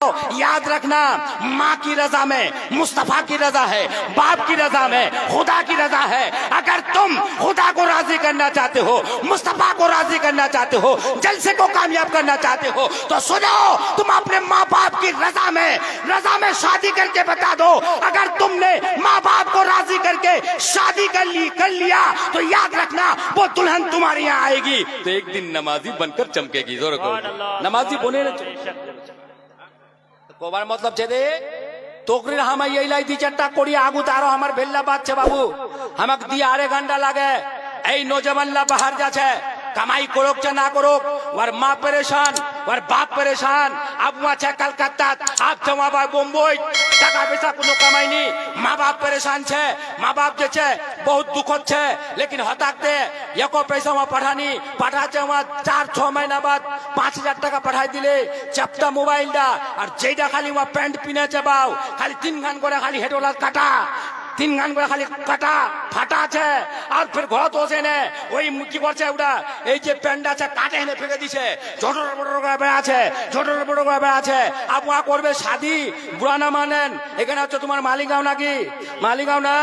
याद रखना, माँ की रजा में मुस्तफा की रजा है, बाप की रजा में खुदा की रजा है। अगर तुम खुदा को राजी करना चाहते हो, मुस्तफा को राजी करना चाहते हो, जलसे को कामयाब करना चाहते हो, तो सुनो, तुम अपने माँ बाप की रजा में शादी करके बता दो। अगर तुमने माँ बाप को राजी करके शादी कर लिया तो याद रखना वो दुल्हन तुम्हारे यहाँ आएगी तो एक दिन नमाजी बनकर चमकेगी। जोर को नमाजी बोले कोबार मतलब छे दे तोकरीर हम ये लाई दी चट्टा कोड़ी आगू तारो हमार भेल्ला बात छे बाबू हमक दी आरे घंटा लागे ए नौजवान ला बाहर जा छे कमाई करोक च ना करोक वर माँ परेशान वर बाप परेशान अब वहाँ छे कलकत्ता आप छे वहाँ बाय बम्बई टाका पैसा कोनो कमाई नहीं माँ बाप परेशान छे माँ बाप जे छे बहुत दुखद छे लेकिन हताक दे एको पैसा वहाँ पठानी पठा छे वहाँ 4-6 महीना बाद 5,000 टाका पठाई दिले चपटा मोबाइल दा और जेडा खाली वहाँ पैंट पिने छे बाव खाली 3 गान करे खाली हेडोला काटा 3 गान करे खाली काटा फाटा छे और फिर घर दोसे ने वही मुक्की करछे उडा এই যে প্যান্ডা আছে কাটে এনে ফেলে দিছে ছোট বড় করে বেড়া আছে ছোট বড় করে বেড়া আছে আপ ওয়া করবে শাদি বুড়া না মানেন এখানে হচ্ছে তোমার মালিগাঁও নাকি মালিগাঁও না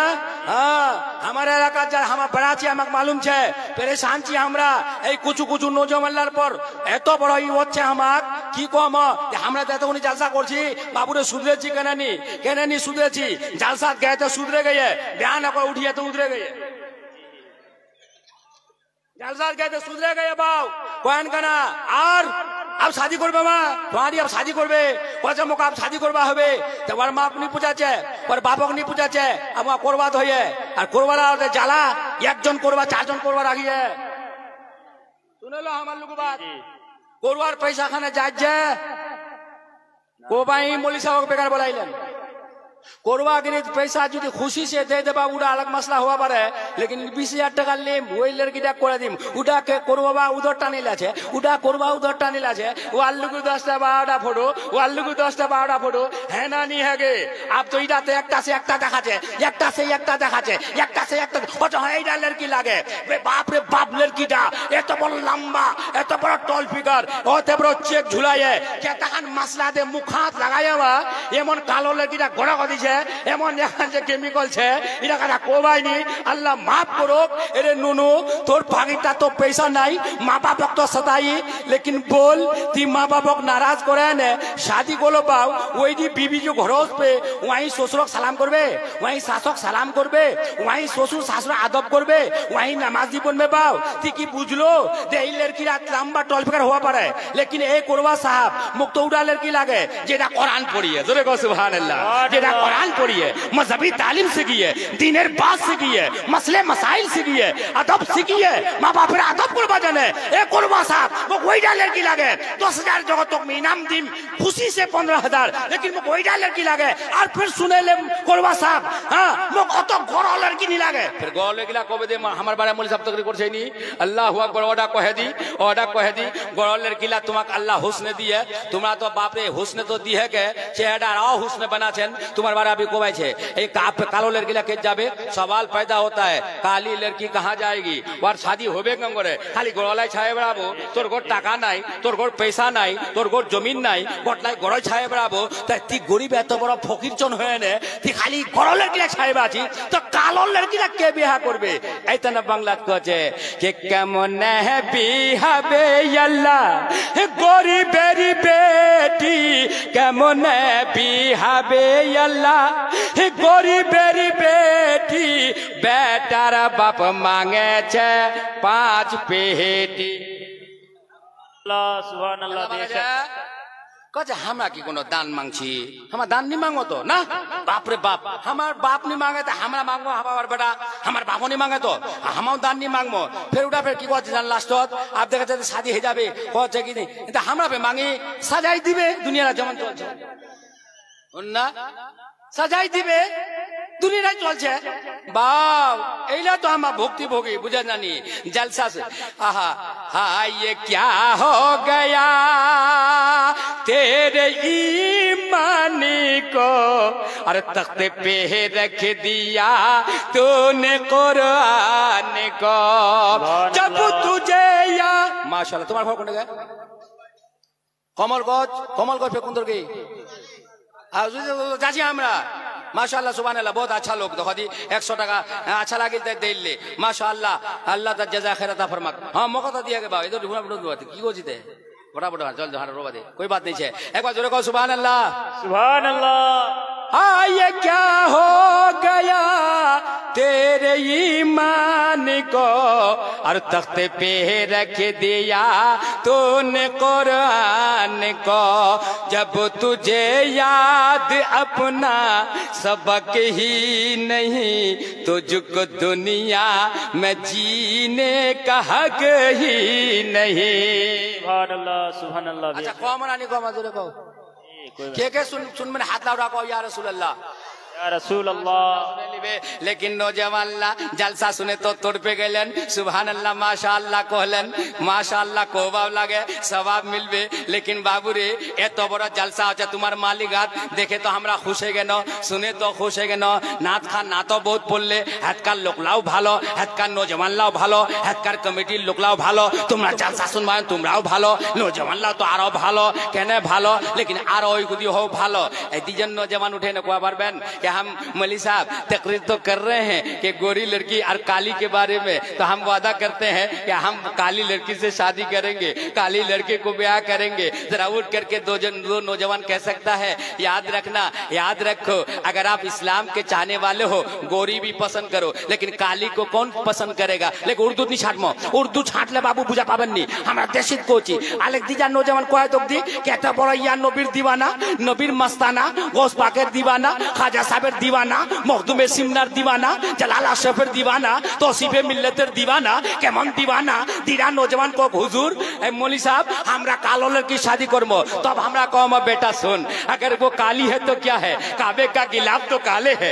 হ্যাঁ আমার এলাকা যা আমার বেড়াছি আমাকে মালুম ছে পরেশান ছি আমরা এই কুচু কুচু নজমাল্লার পর এত বড় ই হচ্ছে আমাক কি কম আমরা তো এতক্ষণ জালসা করছি বাবুরে সুধরেছি কেনানি সুধরেছি জালসা গয়ে তো সুধরে গিয়ে ধ্যান করে উঠিয়ে তো উধরে গিয়ে জালসা গয়ে তো সুধরে গিয়ে বাউ কোন কানা আর अब शादी करबे मा तुम्हारी अब शादी करबे कौन मौका अब शादी करबा হবে तो वर माप नहीं पूछाছে और बापक नहीं पूछाছে अब वहाँ करवा तो है और करवाला होते जाला एक जन करवा 4 जन करवा रखी है सुने लो हमारे लोग बात करवार पैसा खाने जाए को भाई मोली साहब बेकार बोलाइलेन করবা গিয়ে পয়সা যদি খুশি সে দে দেবা ওটা আলাদা মশলা হওয়া পারে লেকিন 20,000 টাকা নিম ওই লড়কিটা করে দিম ওটা কে করবা উধর টানি লাছে ওটা করবা উধর টানি লাছে ও আল্লুকু 10টা 12টা ফটো ও আল্লুকু 10টা 12টা ফটো হ্যাঁ না নি হেগে আপ তো ইটাতে একটা সে একটা দেখাছে একটা সে একটা দেখাছে একটা সে একটা ও তো এইটা লড়কি লাগে বাপ রে বাপ লড়কিটা এত বড় লম্বা এত বড় টল ফিগার ওতে বড় চেক ঝুলায়ে কে তখন মশলা দে মুখ হাত লাগাইবা এমন কালো লড়কিটা গড়া এমন এখন যে কেমিক্যাল ছে এটা কারা কোবাইনি আল্লাহ মাফ করুক এরে নুনু তোর ভাগিটা তো পয়সা নাই মা বাপক তো সতাই लेकिन बोल ती माँ बापक नाराज करे ने शादी कोलो पाओ वही दी बीबी जो घरोस पे वहीं ससुरक सलाम करबे वहीं सासक सलाम करबे वहीं ससुर सासुर आदब करबे वहीं नमाज जीवन में पाओ ती की बुझलो दे ई लड़की रात लंबा टॉल फिकर हुआ पड़े लेकिन ए कोरवा साहब मुख तो उड़ा लड़की लागे जेड़ा कुरान पढ़िए जोरे को सुभान अल्लाह जेड़ा कुरान पढ़िए मजहबी तालीम सीखी है दीनेर बात सीखी है मसले मसाइल सीखी है अदब सीखी है माँ बाप अदब करवा जाने ए कोरवा साहब वो वही लड़की लागे 10,000 जगह तो इनाम दिन खुशी से 15,000 लेकिन वो वही लड़की लागे और फिर सुने ले कोरवा साहब हाँ वो अत गड़ लड़की नहीं लागे फिर गड़ लड़की कबे दे हमारे बारे मौलवी साहब तकरीर करछे नी अल्लाह अकबर ओडा कहे दी गड़ लड़की ला तुम्हाक अल्लाह हुस्न दी है तुम्हारा तो बाप रे हुस्न तो दी है के चेहरा राव हुस्न बना छेन तुम्हारे बारे अभी कोबाई छे एक कालो लड़की ला के जाबे सवाल पैदा होता है काली लड़की कहाँ जाएगी और शादी होबे कम करे खाली गड़लाई छाए बेड़ाबो তোর ঘর টাকা নাই তোর ঘর পয়সা নাই তোর ঘর জমিন নাই গটলাই গড় ছায়ে বেড়াবো তাই তুই গরিব এত বড় ফকিরচন হয়ে নে তুই খালি গড় লড়কিরা ছায়ে বাঁচি তো কালো লড়কিরা কে বিয়া করবে এইটা না বাংলাত কছে যে কেমন বিহাবে আল্লাহ গরিবের বেটি কেমন বিহাবে আল্লাহ গরিবের বেটি বেটার বাপ মাঙেছে 5 পেটি हमरा की कोनो दान मांगछी हमार दान नहीं मांगो तो ना बाप रे बाप हमार बाप नहीं मांगे तो हमरा मांगो हमार बेटा हमार बापो नहीं मांगे तो हम दान नहीं मांगबो फिर उठा फिर की कहते जान लास्ट आप देखा जाते शादी हो जाबे कहते कि नहीं तो हमरा पे मांगी सजाई दिबे दुनिया जेमन चलछे ना सजाई दिबे दुनिया चलछे बाव एला तो हम भक्ति भोगी बुझे जानी जलसा से आहा हाय ये क्या हो गया तेरे ईमान को अरे तख्ते पे रख दिया तूने कुरान को जब तुझे या माशाल्लाह तुम्हारा घर कौन गया কমল গছ ফেকুন তোর কি যাচ্ছি আমরা माशाअल्लाह सुभान अल्लाह बहुत अच्छा लोग देखो दी 100 টাকা अच्छा लगे दिल्ली माशाअल्लाह अल्लाह ता जजा खैर अता फरमा हां मौका तो दिया के बा इधर ढूंढा ढूंढ बात की गोजी दे फटाफट चल जा रोवा दे कोई बात नहीं है एक बार जोरे कहो सुभान अल्लाह हाँ ये क्या हो गया तेरे ईमान को और तख्ते पे रख दिया तूने कुरान को जब तुझे याद अपना सबक ही नहीं तुझको दुनिया में जीने का हक ही नहीं सुभान अल्लाह अच्छा कौन मनानी को मजूर को के सुन मैंने हाथ लाओ रखो या रसूल अल्लाह या रसूल अल्लाह लेकिन नौजवान जलसा सुने तो तोड़ पे गलन सुभान अल्लाह माशाअल्लाह कहलन माशाअल्लाह कोबाब लागे सवाब मिलबे लेकिन बाबू रे एत बड़ा जलसा हो तुम्हार मालिकात देखे तो हमरा खुश है गेन सुने तो खुश है गेन नाथ खान ना तो बहुत पड़ले हेतकार लोकलाओ भालो हेतकार नौजवानलाओ भालो हेतकार कमिटिर लोकलाओ भालो तुम्हारा जलसा सुनबा तुम्हाराओ भालो नौजवानलाओ तो आरो भालो केने भालो लेकिन आरो ओई गुदी हो भालो ए दुजन नौजवान उठे न कोआ पारबेन कि हम मौलवी साहब तकरीर तो कर रहे हैं कि गोरी लड़की और काली के बारे में तो हम वादा करते हैं कि हम काली लड़की से शादी करेंगे काली लड़के को ब्याह करेंगे जरा उठ करके दो नौजवान कह सकता है याद रखना याद रखो अगर आप इस्लाम के चाहने वाले हो गोरी भी पसंद करो लेकिन काली को कौन पसंद करेगा लेकिन उर्दू नहीं छाटमो उर्दू छाट ले बाबू बुझा पाबन नहीं हमारा देशित कोची आलेक दीजा नौजवान को तो दी कहता बड़ा या नबीर दीवाना नबीर मस्ताना गौस पाकेर दीवाना खाजा साहबेर दीवाना मखदुमे सिमनार दीवाना जलाला शेफेर दीवाना तौसीफे मिल्लतेर दीवाना केमन दीवाना दीरा नौजवान को हुजूर मौलवी साहब हमरा कालो लड़की शादी करमो तब हमरा कहो बेटा सुन अगर वो काली है तो क्या है काबे का गिलाफ तो काले है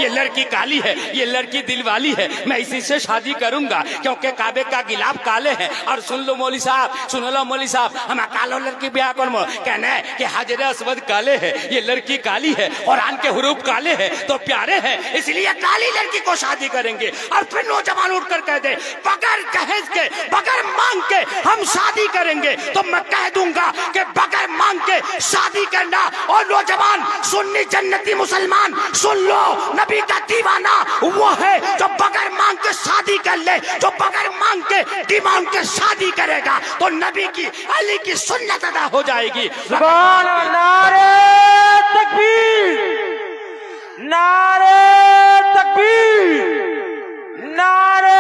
ये लड़की काली है ये लड़की दिल वाली है मैं इसी से शादी करूंगा क्योंकि काबे का गिलाफ काले है और सुन लो मौलवी साहब सुन लो मौलवी साहब हम कालो लड़की ब्याह करमो कहना है कि हाजिर अस्वद काले है ये लड़की काली है और आन के हुरूफ काले हैं तो प्यारे हैं इसलिए काली लड़की को शादी करेंगे और फिर नौजवान उठकर कह दे बगैर दहेज के बगैर मांग के हम शादी करेंगे तो मैं कह दूंगा कि बगैर मांग के शादी करना और नौजवान सुन्नी जन्नती मुसलमान सुन लो नबी का दीवाना वो है जो बगैर मांग के शादी कर ले जो बगैर मांग के डिमांड के शादी करेगा तो नबी की अली की सुन्नत अदा हो जाएगी सुभान नारे तकबीर नारे तकबीर नारे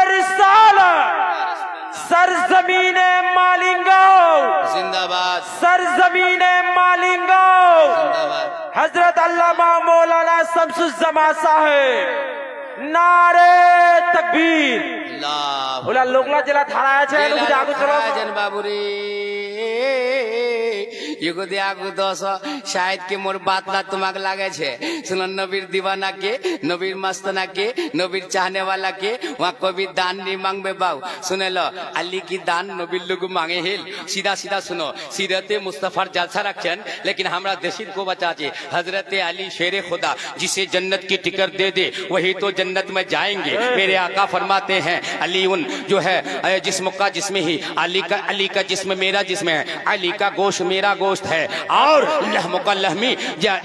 रिसालत सरजमीने मालिंगाओ जिंदाबाद सरजमीने मालिंगाओ हजरत अल्लामा मौलाना शम्सुज़्ज़मा साहेब नारे तकबीर बोला लोकला जिला थाना है लोग आगु चलो जन बाबूरी युगो दे आगु दोस शायद के मोर बात ना तुमक लागे छे सुन नबीर दीवाना के नबीर मस्ताना के नबीर चाहने वाला के वहाँ कोई दान नहीं मांगबे बाऊ सुने लो अली की दान नबीर लोग मांगे हिल सीधा सीधा सुनो सीरते मुस्तफार जलसा रखन लेकिन हमरा देशित को बचा चे हजरत अली शेरे खुदा जिसे जन्नत की टिकट दे दे वही तो जन्नत में जाएंगे मेरे आका फरमाते हैं अली उन जो है जिस्म का जिसमें ही अली का जिस्म मेरा जिस्म है अली का गोश्त मेरा गोश्त है और लहमो का लहमी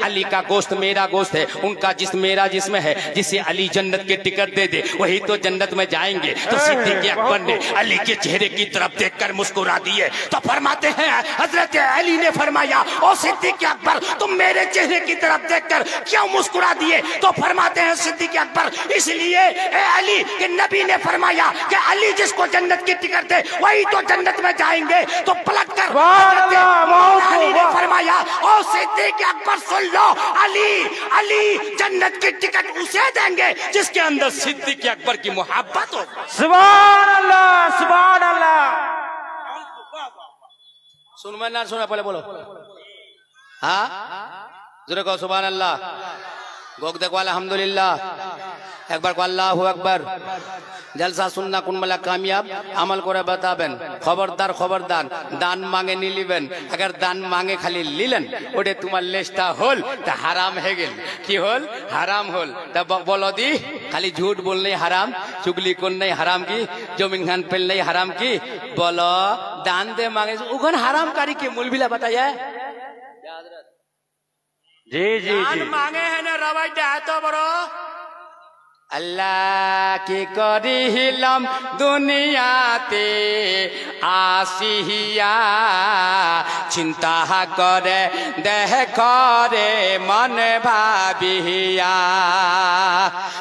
अली का गोश्त मेरा गोश्त है उनका जिस्म मेरा जिस्म है जिसे अली जन्नत के टिकट दे दे वही तो जन्नत में जाएंगे तो सिद्दीक़ अकबर ने अली के चेहरे की तरफ देखकर मुस्कुरा दिए तो फरमाते हैं हजरत अली ने फरमाया ओ सिद्दीक़ अकबर तुम मेरे चेहरे की तरफ देखकर क्यों मुस्कुरा दिए तो फरमाते हैं सिद्दीक़ अकबर इसलिए अली के नबी ने फरमाया कि अली जिसको जन्नत की टिकट दे वही तो जन्नत में जाएंगे तो पलट कर अली ने फरमाया ओ सिद्दीक़ अकबर सुन लो अली जन्नत की टिकट उसे देंगे जिसके अंदर सिद्दीक़ अकबर की मोहब्बत हो सुभान अल्लाह सुभान अल्लाह सुन मैं ना सुना पहले बोलो हाँ जरा कहो सुभान अल्लाह गोग देखो अल्हम्दुलिल्लाह एक बार को अल्लाहु अकबर जलसा सुनना कुन मला कामयाब अमल करे बताबेन खबरदार खबरदार दान मांगे नी लिबेन अगर दान मांगे खाली लिलेन ओडे तुम्हार लेस्टा होल त हराम हे गेल की होल हराम होल त बोलो दी खाली झूठ बोलने हराम, चुगली करने हराम की, जमीन खान पेलने हराम की, बोलो दान दे मांगे उगन हराम कारी के मूलबिला बताया जी जी जी मांगे है ना रवाई दे तो बरो अल्लाह की करी हिलम दुनियाते आसिया चिंता करे देह करे मन भाबिया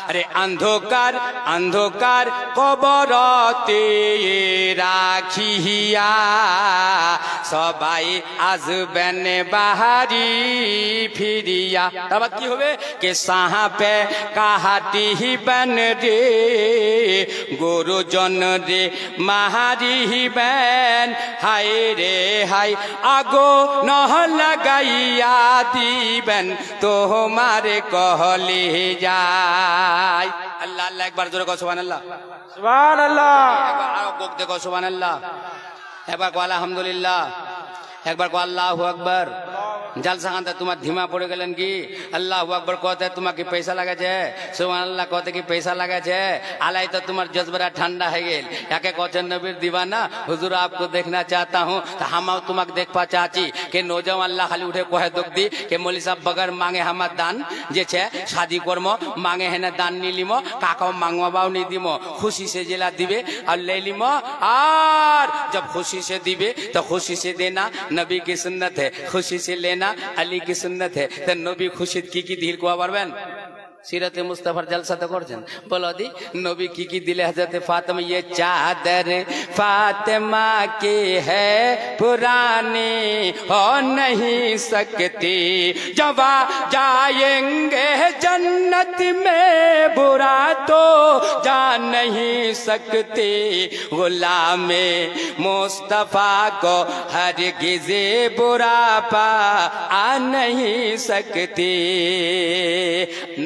अरे अंधकार अंधकार कबरते राखिया सबाई आजबेन बाहारी फिरिया तब की होबे के साहा पे काहाटी बन रे गुरुजन रे महारी बैन हाय रे हाय आगो नह लगाइया दीबन तो हमारे कहले जाय अल्लाह अल्लाह एक बार जोरे कहो सुभान अल्लाह सुभान अल्लाह एक बार आओ गोक देखो सुभान अल्लाह एक बार को अल्हम्दुलिल्लाह एक बार को अल्लाहु अकबर जलसा खान तुम्हार धीमा पड़े गलन की अल्लाहु अकबर कहते तुम्हारे पैसा लगे छे सुभान अल्लाह कहते कि पैसा लगे छे आलाई तो तुम्हार जज्बरा ठंडा है गेल याके कहते नबीर दीवाना हुजूर आपको देखना चाहता हूँ तो हम तुम्हारे देख पा चाची के नौजवान अल्लाह खाली उठे कहे दुख दी के मौली साहब बगैर मांगे हमार दान जे छे शादी करमो मांगे है ना दान नहीं लिमो काका मांगवाबाओ नहीं दिमो खुशी से जिला दिबे और ले लिमो और जब खुशी से दिबे तो खुशी से देना नबी की सुन्नत है खुशी से लेना अली की सुन्नत है तो नबी खुशी की दिल को पारबेन सीरत मुस्तफार जलसा तो करছেন बोलो दी नबी की दिले हजरत फातिमा ये चादर फातिमा की है पुरानी हो नहीं सकती जब जाएंगे जन्नत में बुरा तो जा नहीं सकते गुलाम मुस्तफा को हरगिज़ बुरा पा आ नहीं सकते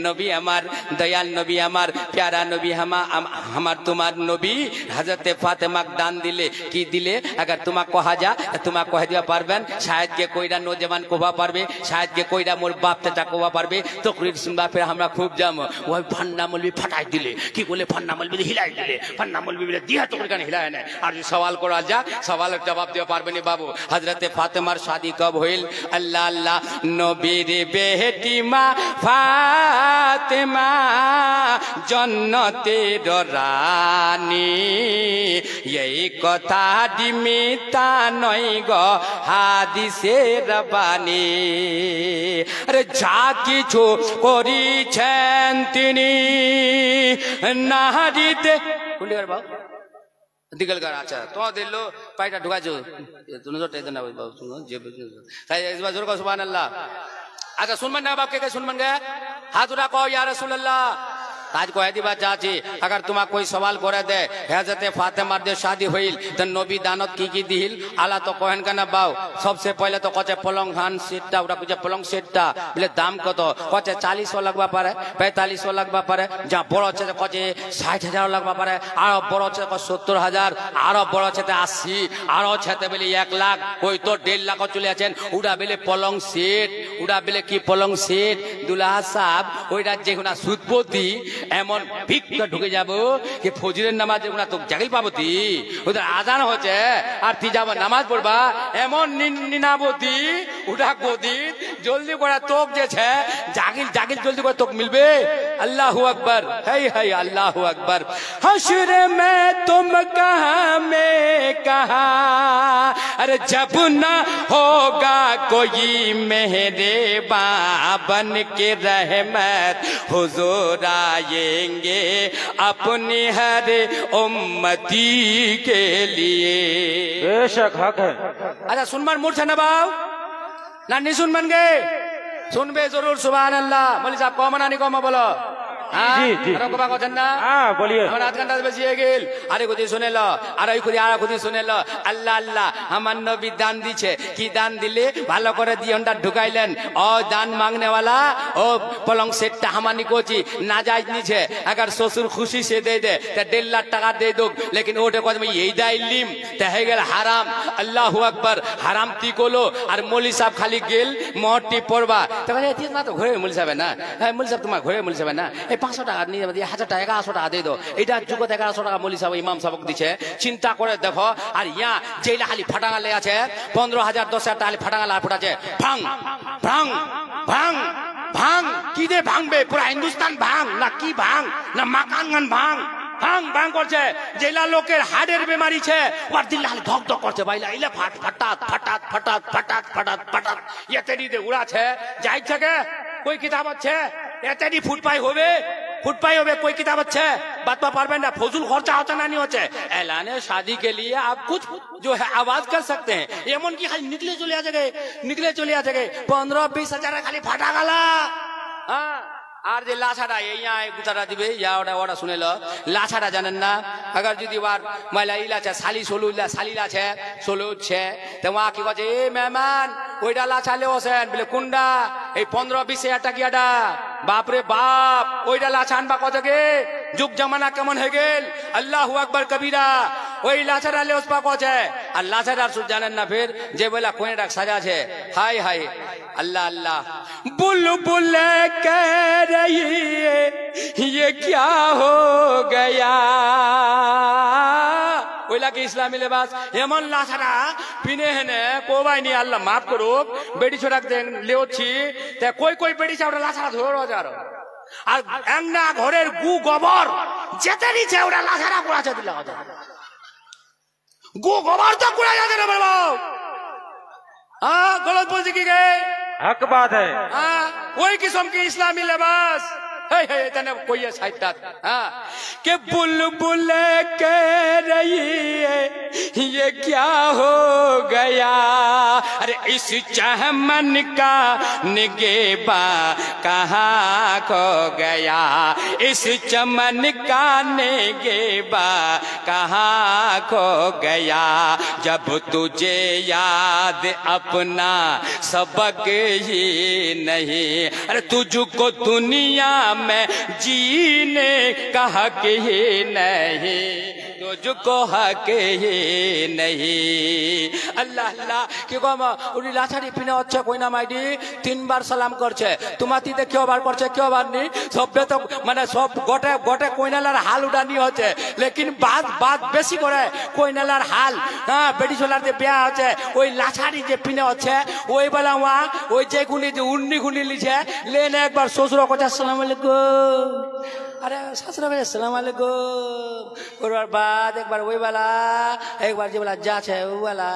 नबी हमार दयाल नबी हमार प्यारा नबी हमार तुम्हार नबी हजरत फातिमा दान दिले की दिले अगर तुम्हें कहा जा तुम्हें कह दिया पारबेन शायद के कोईरा नौजवान कोबा पारबे शायद के कोईरा मोर बाप चाचा कोबा पारबे तकरीर सुनबा फिर हमरा खूब जाम वही फन्ना मौलवी फटाई दिले की बोले फन्ना मौलवी हिलाई दिले फन्ना मौलवी बोले दिया तकरीर का हिलाए ना और सवाल करा जा सवाल जवाब दिया पारबे नहीं बाबू हजरत फातिमार शादी कब होइल अल्लाह अल्लाह नबीर बेटी मां फातिमा जन्नतेर रानी यही कथा दिमिता नई गो हादिसेर बानी अरे जा किछु करिछेन तिनि नारीते कुंडिगर बाबू दिगल कर अच्छा तो दिल लो पाइटा ढुका जो तुम जो टेदन बाबू तुम जे इस बार जोर को सुभान अल्लाह अच्छा सुनमन ना बाप के सुनमन गया हाथ उठा कहो या रसूल अल्लाह आज को ऐसी बात चाची अगर तुम्हें कोई सवाल करे दे हजरत फातिमा दे शादी हुई तो नबी दानत की दिल आला तो कहन का ना बाव सबसे पहले तो कचे पलंग खान सीटटा उड़ा कुछ पलंग सीटटा बोले दाम कत कचे 40 लगवा पारे 45 लगवा पारे जहाँ बड़ो छे कचे 60,000 लगवा पारे और बड़ो छे 70,000 और बड़ो छे 80 और छे बोले 1 लाख कोई तो 1.5 लाख चले आছেন उड़ा बोले पलंग सीट उड़ा बोले की पलंग सीट दुल्हा साहब ओइटा जेगुना सुदपति एमन ভিক্ষা ঢুকে যাব যে ফজরের নামাজ যেগুলা তো জাগিল পাবতি ওদের আজান হচ্ছে আর তুই যাব নামাজ পড়বা এমন নিনাবতি উঠা গদি জলদি করে তোক যেছে জাগিল জাগিল জলদি করে তোক মিলবে আল্লাহু আকবার হাই হাই আল্লাহু আকবার हश्र में तुम कहां मैं कहां अरे जब ना होगा कोई मेरे बन के रहमत हुजूर आएंगे अपनी हर उम्मती के लिए बेशक हक है अच्छा सुनमान मूर्छ ना बाव ना नहीं सुन बन गए सुन बे जरूर सुभान अल्लाह मौलवी साहब कौन मना नहीं कौन बोलो जी जी हाँ बोलिए आध घंटा बेसि गेल आरे खुदी सुने लो आरे खुदी आरा खुदी सुने लो अल्लाह अल्लाह हमार नबी दान दीछे की दान दिले भालो करे दियनटा ढुकाइलेन ओ दान मांगने वाला ओ पलंग सेटटा हमानी कोची नाजायज नीचे अगर ससुर खुशी से दे दे तो 1.5 लाख टाका दे दो लेकिन ओटे कद में यही दाइलिम ते हे गेल हराम अल्लाहु अकबर हराम ती कोलो और मौलवी साहब खाली गेल मोहटी पड़बा तो कहे इतना तो घरे मौलवी साहब है ना मौलवी साहब तुम्हारा घरे मौलवी साहब है ना এই 500 টাকা নিয়ে 1000 টাকা 1100 টাকা দিয়ে দাও এটা যুগত 1100 টাকা মৌলী সাহেব ইমাম সাহেব দিছে চিন্তা করে দেখো আর ইয়া যেইলা খালি ফাটাঙ্গা লে আছে 15000 10,000 টাকা খালি ফাটাঙ্গা লা ফুটাছে ভাঙ ভাঙ ভাঙ ভাঙ কি দে ভাঙবে পুরা হিন্দুস্তান ভাঙ না কি ভাঙ না মাকান ভাঙ ভাঙ ভাঙ করছে যেলা লোকের হার্টের বেমারি ছে ওর দিল খালি ধক ধক করছে বাইলা ইলা ফাটাত ফাটাত ফাটাত ফাটাত ফাটাত ফাটাত এতেডি দে উড়াছে যাই থাকে कोई किताब अच्छे एतेडी फुटपाई होवे कोई किताब अच्छे बात पा पारबें ना फजूल खर्चा होता ना नहीं होता ऐलान शादी के लिए आप कुछ जो है आवाज कर सकते हैं ये मन की खाली निकले चले आ जगह 15-20 हजार खाली फाटा गला हाँ আর যে লাছাটা এই গুতাটা দিবে ইয়া ওটা ওটা শুনেল লাছাটা জানেন না अगर যদি ওয়ার মাইলা ইলাছে শালি সোলু ইলা শালিলা আছে সোলু হচ্ছে তো ওয়া কি কছে এ মেহমান ওইটা লাছা লে হোসেন বলে কোনডা এই 15-20 হাজার টাকিয়াটা বাপ রে বাপ ওইটা লাছা আনবা কত গে যুগ জামানা কেমন হয়ে গেল আল্লাহু আকবার কবীরা ওই লাছাটা লে ওসপা কছে আর লাছাটা সুদ জানেন না ফির যে বলা কোনে ডাক সাজা আছে হাই হাই अल्लाह अल्लाह बुलबुल कह रही है ये क्या हो गया ওইলা কি ইসলামী লেবাস এমন লাছাড়া পিনে হেনে কোবাই নি আল্লাহ মাফ করুক বেড়ি ছোড়াক লেওছি তে কই বেড়ি চাওড়া লাছাড়া ধরো যার আর একনা ঘরের গু গোবর যেতে নিচে ওটা লাছাড়া কুড়াছে দিলা গু গোবর তো কুড়া যাচ্ছে না বাবা हाँ गलत बोल की गए हक बात है हाँ वही किस्म की इस्लामी लिबास है तने कोई है साहित्य हाँ के बुलबुल कह रही है ये क्या हो गया अरे इस चमन का निगेबा कहाँ खो गया इस चमन का निगेबा कहाँ खो गया जब तुझे याद अपना सबक ही नहीं अरे तुझको दुनिया में जीने का हक ही नहीं तुझको हक ही नहीं अल्लाह अल्लाह কি কম উনি লাছাড়ি পিনে হচ্ছে কইনা মাইডি 3 বার সালাম করছে তোমাতিতে কিয়বার করছে কিয়বার নি সবে তো মানে সব গোটে গোটে কইনালার হাল উড়ানি হচ্ছে লেকিন বাদ বেশি করে কইনালার হাল হ্যাঁ বেডি ছোলাতে বিয়া হচ্ছে ওই লাছাড়ি যে পিনে হচ্ছে ওই বেলা ওয়া ওই যে গুনি যে উন্নি গুনি লিছে লেনে একবার শ্বশুর কইছে আসসালামু আলাইকুম अरे ससुरा भाई अस्सलाम वालेकुम और बाद एक बार वही वाला एक बार जो वाला जाच है वो वाला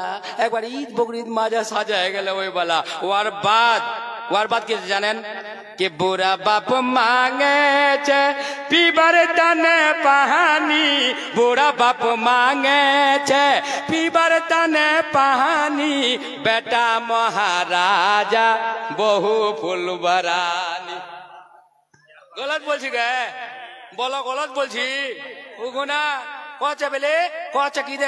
एक बार ईद बकरीद माजा साजा है गले वही वाला वार बाद किस जानेन कि बुरा बाप मांगे चे पीबर तने पहानी बुरा बाप मांगे चे पीबर तने पहानी बेटा महाराजा बहु फुलबरानी गलत बोल गए बोलो गलत बोल उगुना कचे बेले कचे की दे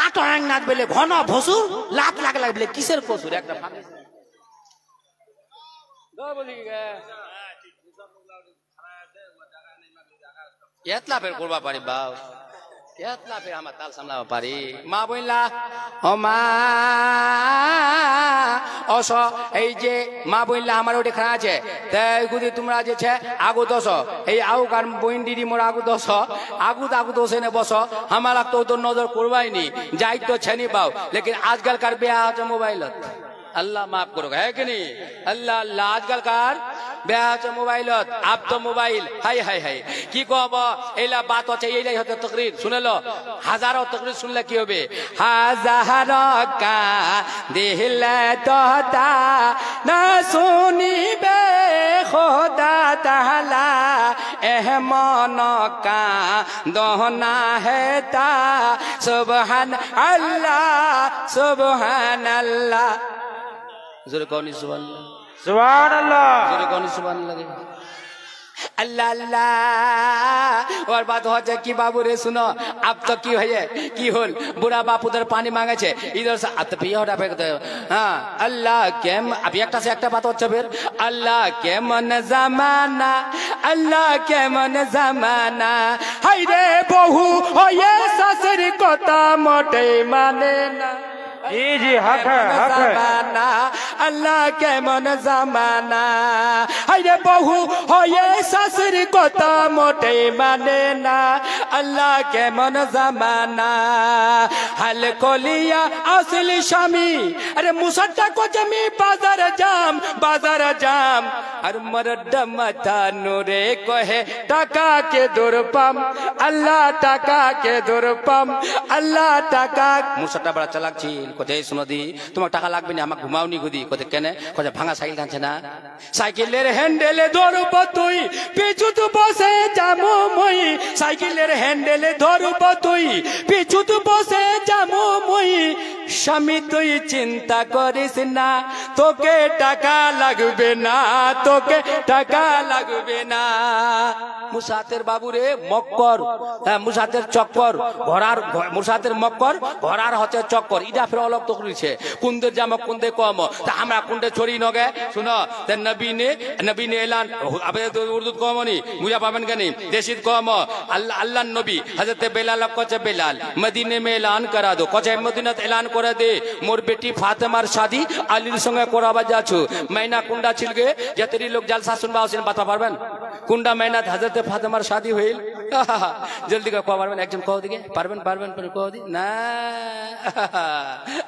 आठ नाथ बेले घन भसुर लात लाग बेले किसर कसूर एक एतला फेर करबा पारी बाव एतला फेर हम ताल सामला पारी मा बइला ओ मा অস এই যে মা বইলা আমার ওটা খানা আছে তাই গুদি তোমরা যে ছে আগু দশ এই আউ কার বইন দিদি মোর আগু দশ আগু দশে নে বস আমার তো নজর করবাই নি যাই তো ছেনি পাও লেকিন আজকাল কার বিয়া আছে মোবাইলত अल्लाह माफ करो है कि नहीं अल्लाह अल्लाह आजकल कार ब्याह আছে মোবাইলত আপ তো মোবাইল হাই হাই হাই কি কব এইলা বাত আছে এইলাই হতে তাকরীর শুনেলো হাজারো তাকরীর শুনলে কি হবে হাজারো কা দিলে তোতা না শুনিবে খোদা তাআলা এহ মন কা দহনা হেতা সুবহান আল্লাহ जोरे कौन सुभान अल्लाह जोरे कौन सुभान लगे अल्लाह अल्लाह और बात हो जाए कि बाबू रे सुनो अब तो की है की होल बुरा बाप उधर पानी मांगे छे इधर से अब तो पिया होता फेंकते हाँ अल्लाह के अभी एक से एक बात होच्छे फिर अल्लाह के मन जमाना हाय रे बहु हो ये ससुर को ता मोटे माने ना जी हक है আল্লাহ কেমন জামানা আরে বহু হয়ে শাশুড়ি কথা মোটেই মানে না আল্লাহ কেমন জামানা হাল কলিয়া আসলি স্বামী আরে মুসাটা কো জমি বাজার জাম আর মরদ মাথা নুরে কহে টাকা কে দুরপাম আল্লাহ টাকা কে দুরপাম আল্লাহ টাকা মুসাটা বড় চালাক ছিল কোথায় শুনো দি তোমার টাকা লাগবে না আমাকে ঘুমাওনি গুদি কোথায় কেন কোথায় ভাঙা সাইকেল কানছে না সাইকেলের হ্যান্ডেলে ধরব তুই পিছুত বসে যাবো মই সাইকেলের হ্যান্ডেলে ধরব তুই পিছুত বসে যাবো মই স্বামী তুই চিন্তা করিস না তোকে টাকা লাগবে না তোকে টাকা লাগবে না মুসাতের বাবুরে মক্কর মুসাতের চক্কর ঘোড়ার মুসাতের মক্কর ঘোড়ার হচ্ছে চক্কর ইটা ফের অলগ তো করেছে কুন্দের জামক কুন্দে কম তা আমরা কুন্ডে ছড়ি নগে শুনো নবী ने ऐलान अब उर्दू कौम नहीं मुझे पावन का नहीं देशित कौम अल्लाह अल्लाह नबी हजरत बेलाल कोचे बेलाल मदीने में ऐलान करा दो कोचे मदीनात ऐलान करे दे मोर बेटी फातिमार शादी আলীর সঙ্গে করাবা যাচ্ছু মাইনা কুন্ডা ছিলগে যতরি লোক জলসা শুনবা আছেন বাতা পারবেন কুন্ডা মাইনাত হযরত ফাতিমার শাদি হইল জলদি কো পারবেন একজন কও দিকে পারবেন কও দি না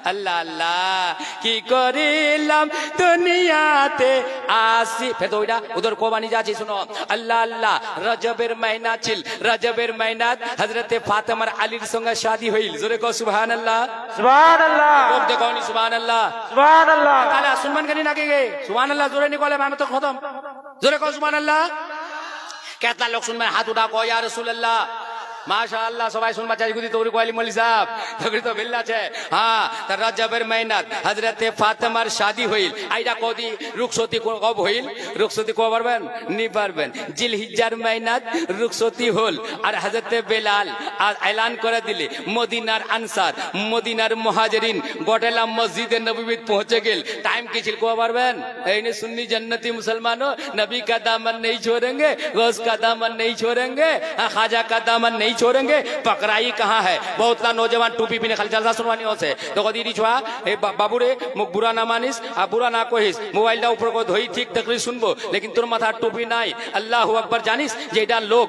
আল্লাহ আল্লাহ কি করিলাম দুনিয়াতে আসি ফের তো ওইটা উধর কোবানি যাচ্ছি শুনো আল্লাহ আল্লাহ রজবের মহিনা ছিল রজবের মহিনাত হযরত ফাতিমার আলীর সঙ্গে শাদি হইল জোরে কও সুবহানাল্লাহ সুবহানাল্লাহ লোক দেখো নি সুবহানাল্লাহ সুবহানাল্লাহ তাহলে শুনবেন কেন নাকি গে সুবহানাল্লাহ জোরে নি বলে আমি তো খতম জোরে কও সুবহানাল্লাহ কেতলা লোক শুনবেন হাত উঠা কয় ইয়া রাসূলুল্লাহ माशाअल्लाह सबाई सुन बच्चा गुदी तोरी कोली मौलवी साहब तगड़ी तो बिल्ला छे हां त रजबर मेहनत हजरत फातिमार शादी होइल आइडा कोदी रुखसती कब होइल रुखसती को पारबेन নি পারবেন জিলহিজ্জার মেহনত রুখসতি হল আর হযরত বেলাল এলান করে দিলে মদিনার আনসার মদিনার মুহাজিরিন গোটেলা মসজিদে নববীত পৌঁছে গেল টাইম কি ছিল को পারবেন এইনে সুন্নি जन्नती मुसलमानों नबी का दामन नहीं छोड़ेंगे गौस का दामन नहीं छोड़ेंगे ख्वाजा का दामन नहीं छोड़ेंगे पकड़ाई कहाँ है बहुत ना नौजवान टोपी पीने खाली जलसा सुनवानी होसे तो कदी छुआ ए बाबू रे मुख बुरा ना मानिस आ बुरा ना कहिस मोबाइल दा ऊपर को धोई ठीक तकरी सुनबो लेकिन তোর মাথা টুপি নাই আল্লাহু আকবার জানিস যেটা লোক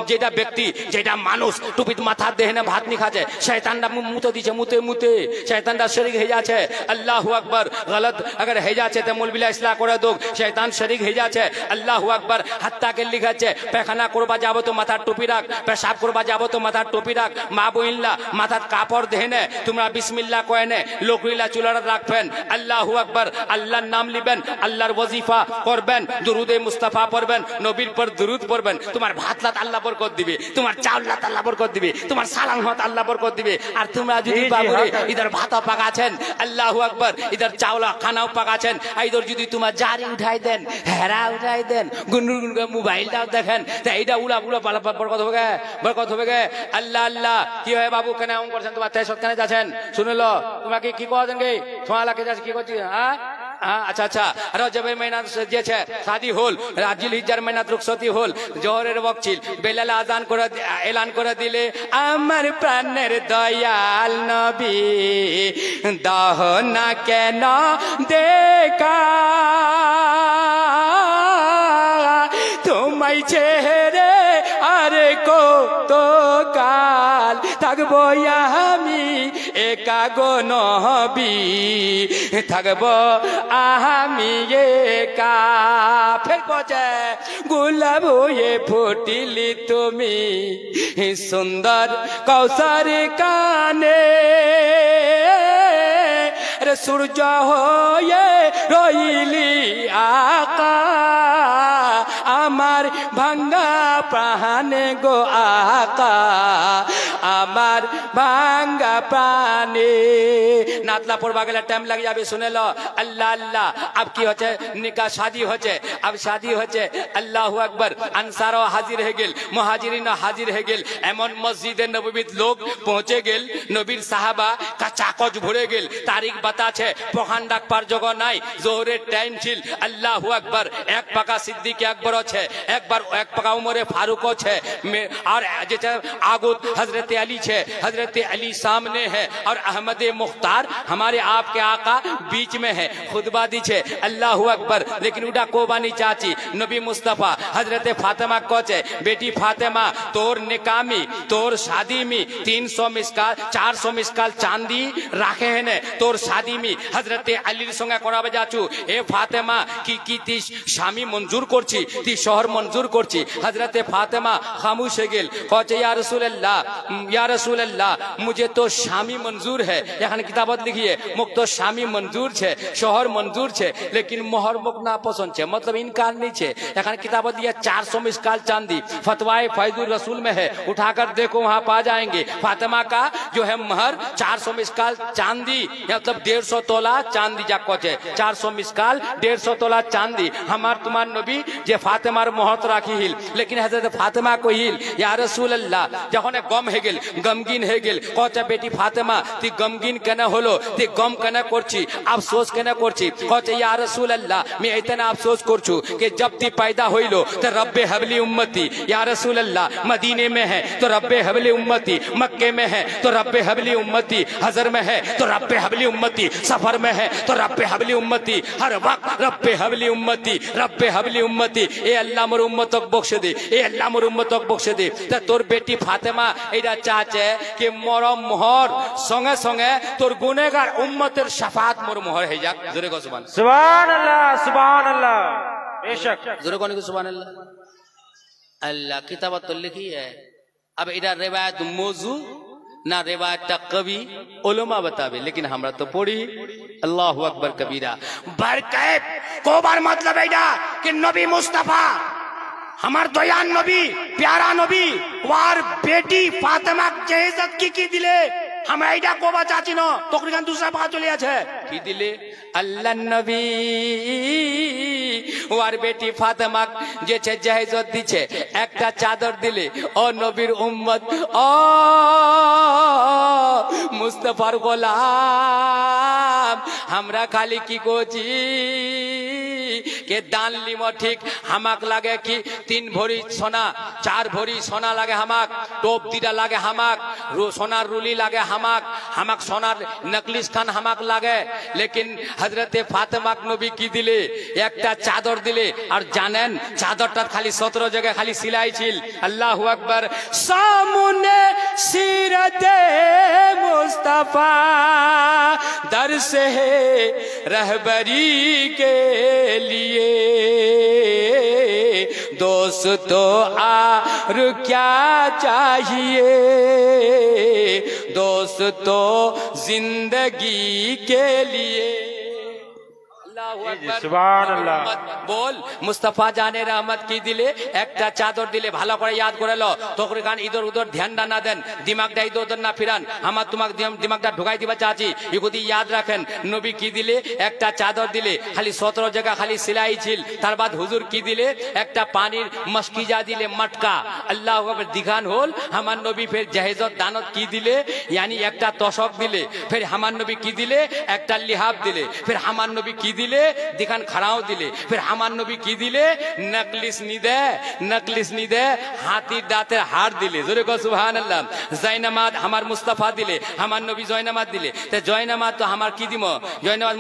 যেটা ব্যক্তি যেটা মানুষ টুপিত মাথা দেহনে ভাত নি খাচ্ছে শয়তানটা মুতে দিছে মুতে শয়তানটা শরীক হয়ে যাচ্ছে আল্লাহু আকবার গলত अगर হয়ে যাচ্ছে তে মৌলবিলা ইসলাহ করে দোক শয়তান শরীক হয়ে যাচ্ছে আল্লাহু আকবার হাত্তা কে লিখাচ্ছে পেখানা করবা যাবো তো মাথা টুপি রাখ পেশাব করবা যাবো তো মাথা টুপি রাখ মা বইনলা মাথাত কাপড় দেহনে তোমরা বিসমিল্লাহ কয়নে লোকরিলা চুলাটা রাখবেন আল্লাহু আকবার আল্লাহর নাম লিবেন আল্লাহর ওয়াজিফা করবেন দুরুদে মুস্তাফা পড়বেন নবীর পর দুরুদ পড়বেন তোমার ভাতলাত আল্লাহ বরকত দিবে তোমার চাউলাত আল্লাহ বরকত দিবে তোমার সালাম হাত আল্লাহ বরকত দিবে আর তোমরা যদি বাবুরে ইধার ভাত পাকাছেন আল্লাহু আকবার ইধার চাউলা খানাও পাকাছেন ইধার যদি তোমার জারি উঠাই দেন হেরা উঠাই দেন গুনগুন মোবাইলটাও দেখেন তা এইটা উলা পালা বরকত হবে আল্লাহ আল্লাহ কি হয় বাবু কেন এমন করছেন তোমার তেজ কেন যাচ্ছেন শুনলো তোমাকে কি করেন গে তোমার লাকে যাচ্ছে কি করছি হ্যাঁ अच्छा अच्छा रजबेर महीना जे छे शादी होल जिलहिज्जार महीना रुखसती होल जोहरेर वक्त छिल बेलाल आजान करे ऐलान करे दिले आमार प्राणेर दयाल नबी दाह ना केन देखा তোমায় ছেড়ে আরে কত কাল থাকবো আমি একা গো নবী থাকবো আমি একা ফের কোচে গোলাপ হয়ে ফুটিলি তুমি সুন্দর কৌশর কানে রে সূর্য হয়ে রইলি আকা আমার ভাঙ্গা প্রাণে গো আকা আমার ভাঙ্গা প্রাণে নাতলা পড়বা গেলে টাইম লাগে যাবে শুনে লো আল্লাহ আল্লাহ अब কি হচ্ছে নিকাহ শাদি হচ্ছে अब শাদি হচ্ছে আল্লাহু আকবার আনসারও হাজির হয়ে গেল মুহাজিরিনও হাজির হয়ে গেল এমন মসজিদে নববীত লোক পৌঁছে গেল নবীর সাহাবা কাচাকচ ভরে গেল তারিখ বাতাছে পখান ডাকবার জগহ নাই জোহরের টাইম ছিল আল্লাহু আকবার এক পাকা সিদ্দিক আকবর আছে একবার এক পাকা উমরে ফারুক আছে আর যেটা আগত হযরতে अली छे, हजरत अली सामने है और अहमद मुख्तार हमारे आपके आका बीच में है। खुतबा दी छे अल्लाहु अकबर। लेकिन उड़ा कोबानी चाची नबी मुस्तफा हजरत फातिमा कोचे बेटी फातिमा तोर निकामी तोर शादी में 300 मिसकाल 400 मिसकाल चांदी राखे है ने तोर शादी में हजरत अलीर संगे कराबे जाचू ए फातिमा की ती स्वामी मंजूर करছি ती शहर मंजूर करছি। हजरत फातिमा खामोश हो गेल कहे या रसूल अल्लाह मुझे तो स्वामी मंजूर है। एखाने किताबत लिखिए मुख तो स्वामी मंजूर छे शहर मंजूर छे लेकिन मोहर मुख ना पसंद छे मतलब इनकार नहीं छे। एखाने किताबत दिया 400 मिसकाल चांदी फतवाए फैजुर रसूल में है उठाकर देखो वहां पा जाएंगे। फातिमा का जो है महर 400 मिसकाल चांदी मतलब 150 तोला चांदी जा कोचे 400 मिसकाल 150 तोला चांदी हमार तुम्हार नबी जे फातिमार महत राखी हिल। लेकिन हजरत फातिमा को हिल या रसूल अल्लाह যখন গম হয়ে গেল গমগিন হয়ে গেল কচা বেটি ফাতিমা তুই গমগিন কেন হলো তুই গম কেন করছি আফসোস কেন করছি কচা ইয়া রাসূল আল্লাহ मैं इतना अफसोस করছু कि जब ती पैदा होइलो तो रब्बे हबली उम्मती या रसूल अल्लाह मदीने में है तो रब्बे हबली उम्मती मक्के में है तो रब्बे हबली उम्मती हजर में है तो रब्बे हबली उम्मती सफर में है तो रब्बे हबली उम्मती हर वक्त रब्बे हबली उम्मती ए अल्लाह मोर उम्मतक बख्श दे ए अल्लाह मोर उम्मतक बख्श दे। তোর বেটি ফাতিমা এটা চাচে कि मोर मोहर संगे संगे तोर गुनेगार उम्मतेर शफात मोर मोहर है जाक जोरे को सुभान अल्लाह बेशक जोरे को सुभान अल्लाह। अल्लाह किताबत तो लिखी है। अब इधर रिवायत मौजू ना रिवायत कवि उलमा बतावे लेकिन हमरा तो पढ़ी अल्लाहु अकबर कबीरा बरकैफ को बार मतलब एडा कि नबी मुस्तफा हमार दयान नबी प्यारा नबी वार बेटी फातिमा जहेजत की दिले हम एडा को चाची न तकरीबन दूसरा बात चले আছে की दिले अल्लाह नबी वार बेटी फातिमा जे छे जहेजत दिछे एकटा चादर दिले ओ नबीर उम्मत ओ मुस्तफार गोलाम हमरा खाली की कोची के दान लिमो ठीक हमाक लागे कि 3 भरी सोना 4 भरी सोना लागे हमाक टोप दिदा लागे हमाक सोनार रुली लागे हमाक सोनार नकलिस खान हमाक लागे। लेकिन हजरत फातिमा नबी की दिले एकटा चादर दिले और जानेन चादरटा खाली 17 जगह खाली सिलाई छिल। अल्लाहु अकबर सामने सीरते मुस्तफा दर्स है रहबरी के लिए दोस्तों और क्या चाहिए दोस्तों जिंदगी के लिए। सुभान अल्लाह बोल मुस्तफा जाने रहमत की दिले एकटा चादर दिले ভালো করে याद করে লো তোকরি গান ইদর উদর ধ্যান না দেন দিমাগটা ইদর উদর না ফিরান আমার তোমাক দিমাগটা ঢুকাই দিবা চাচি ইগুদি याद রাখেন নবী কি দিলে একটা চাদর দিলে খালি 17 জায়গা খালি সেলাই ছিল তার বাদ হুজুর কি দিলে একটা পানির মশকিজা দিলে মটকা আল্লাহু আকবার দিখান হল আমার নবী ফের জাহেজত দানত কি দিলে यानी একটা তশক দিলে ফের আমার নবী কি দিলে একটা লিহাব দিলে ফের আমার নবী কি দিলে दिखान खड़ाओ दिले फिर हमार नबी की दिले नकलिस नी दे हाथी दाते हार दिले जोरे को सुभान अल्लाह। जयनमाज हमार मुस्तफा दिले हमार नबी जयनमाज दिले ते जयनमाज तो हमार की दिमो जयनमाज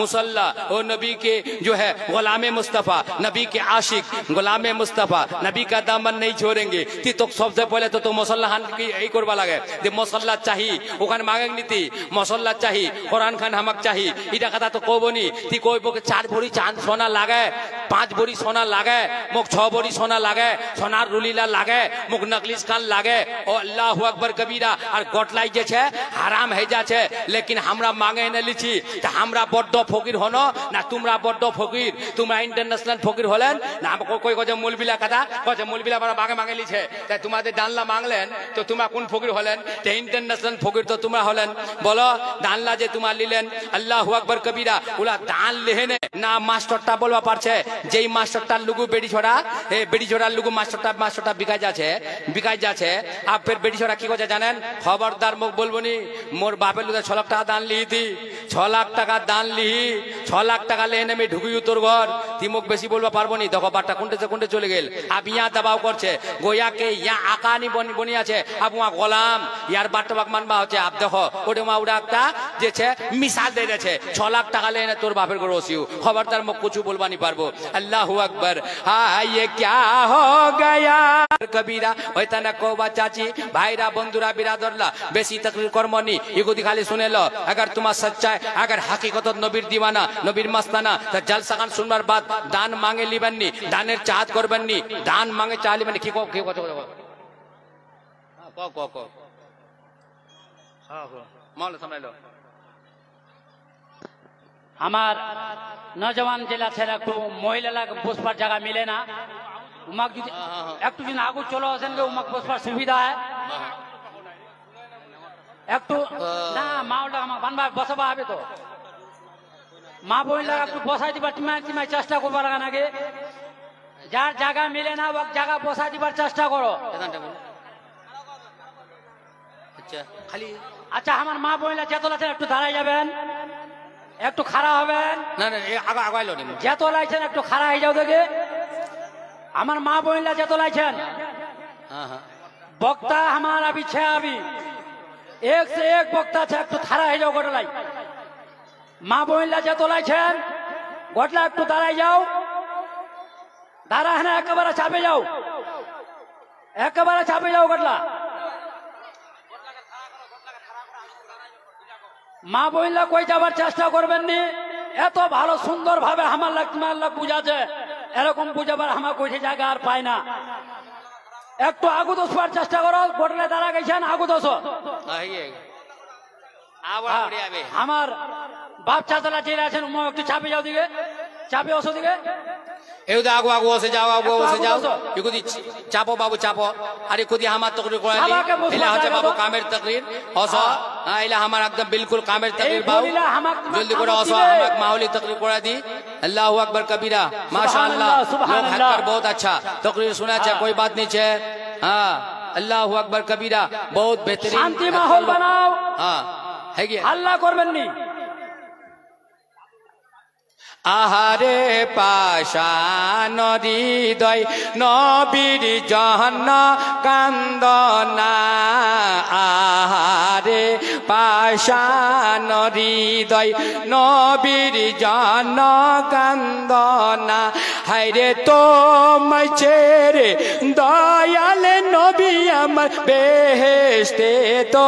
मुसल्ला ओ नबी के जो है गुलामे मुस्तफा नबी के आशिक गुलामे मुस्तफा नबी का दामन नहीं छोड़ेंगे ती तो सबसे पहले तो मुसल्ला हान की यही करवा लगे दे मुसल्ला चाहिए ओखान मांगे नीति मुसल्ला चाहिए कुरान खान हमक चाहिए इटा कथा तो कोबनी ती कोई बोके 4 भरी चांद सोना लागे 5 भरी सोना लागे मुख 6 भरी सोना लागे सोनार रुलीला लागे मुख नकलिस खान लागे ओ अल्लाहु अकबर कबीरा और गोटलाई जे छे हराम है जा छे लेकिन हमरा मांगे न लिछि त हमरा बड्ड फकीर होनो ना तुमरा बड्ड फकीर तुमरा इंटरनेशनल फकीर होलेन ना कोई कोई मौलवीला कथा कोई मौलवीला बड़ा मांगे लिछे त तुम्हारे दानला मांगलेन तो तुमा कोन फकीर होलेन ते इंटरनेशनल फकीर तो तुमरा होलेन बोलो दानला जे तुमा लिलेन अल्लाहु अकबर कबीरा उला दान लेहेने ना मास्टरटा बोलवा पारछे जेई मास्टरटा लुगु बेड़ी छोड़ा लुगु मास्टरटा बिकाय जाछे आप फिर बेड़ी छोड़ा की कोछे जानेन खबरदार मुख बोलबोनी मोर बापेर लुदा 6 लाख टाका दान लिही थी 6 লাখ টাকা দান লিহি 6 লাখ টাকা লেনে আমি ঢুকি তোর ঘর তিমুক বেশি বলবা পারবো নি দেখো বারটা কোনটে চলে গেল আব ইয়া দবাও করছে গোয়া কে ইয়া আকানি বনি আছে আব ওয়া গোলাম ইয়ার বারটা বাক মানবা হচ্ছে আব দেখো ওটা মা ওটা একটা যেছে মিসাল দিয়ে দিয়েছে 6 লাখ টাকা লেনে তোর বাপের ঘর ওসিউ খবরদার মুখ কিছু বলবা নি পারবো আল্লাহু আকবার হায় ये क्या हो गया कबीरा ওইটা না কোবা চাচি ভাইরা বন্ধুরা বিরাদরলা বেশি তাকরীর কর্মনি এগুদি খালি শুনে লো अगर তোমার সচ্চাই अगर हकीकत নবীর দিওয়ানা নবীর মস্তানা তা জলসা খান শুনবার বাদ দান মাঙ্গে লিবেননি দানের চাহত করবেননি দান মাঙ্গে চালিবেন কি কথা ক হ্যাঁ মাল সামনে লো আমার নজওয়ান জেলা ছেলে একটু মহিলা বসবার জায়গা মিলে না উমাক যদি একটু যদি আগু চলো আসেন উমাক বসবার সুবিধা হয় একটু না মা ওটা আমার বানবা বসাবা হবে তো মা বইলা একটু বসাই দিবার টিমাই চেষ্টা করবার লাগা নাকি যার জায়গা মিলে না ও জায়গা বসাই দিবার চেষ্টা করো আচ্ছা আমার মা বইলা চেতলা একটু দাঁড়াই যাবেন একটু খাড়া হবেন না না আগাইলো যেত লাইছেন একটু খাড়া হয়ে যাও দেখে আমার মা বইলা যেত লাইছেন বক্তা আমার अभी छे अभी एक से एक বক্তা আছে একটু খাড়া হয়ে যাও গোটলাই মা বইলা যেত লাইছেন গোটলা একটু দাঁড়াই যাও দাঁড়া না একেবারে চাপে যাও গোটলা মা বইলা কই যাবার চেষ্টা করবেন নি এত ভালো সুন্দর ভাবে আমার লাগ বুঝাছে এরকম বুঝাবার আমার কইছে জায়গা আর পায় না একটু আগু দোষবার চেষ্টা করো গোটলে দাঁড়া গেছেন আগু দোষ আমার বাপ চাচারা যে আছেন একটু চাপে যাও দিকে চাপে ওসো দিকে এউদা আগু বসে যাও এগুদি চাপো বাবু চাপো আরে কুদি আমার তকরির করা দি এলা হচ্ছে বাবু কামের তকরির হসো এলা আমার একদম বিলকুল কামের তকরির বাবু জলদি করে হসো আমাক মাহৌলি তকরির করা দি अल्लाहु अकबर कबीरा माशाअल्लाह लोग हटकर बहुत अच्छा तकरीर सुना है कोई बात नहीं है हाँ अल्लाहु अकबर कबीरा बहुत बेहतरीन शांति माहौल बनाओ हाँ है क्या हल्ला करबेन नी আহারে পাশান হৃদয় নবীর জহন কান্দনা আহারে পাশান হৃদয় নবীর জহন কান্দনা হায়রে তোমায় ছেড়ে দয়াল নবী আমার বেহেশতে তো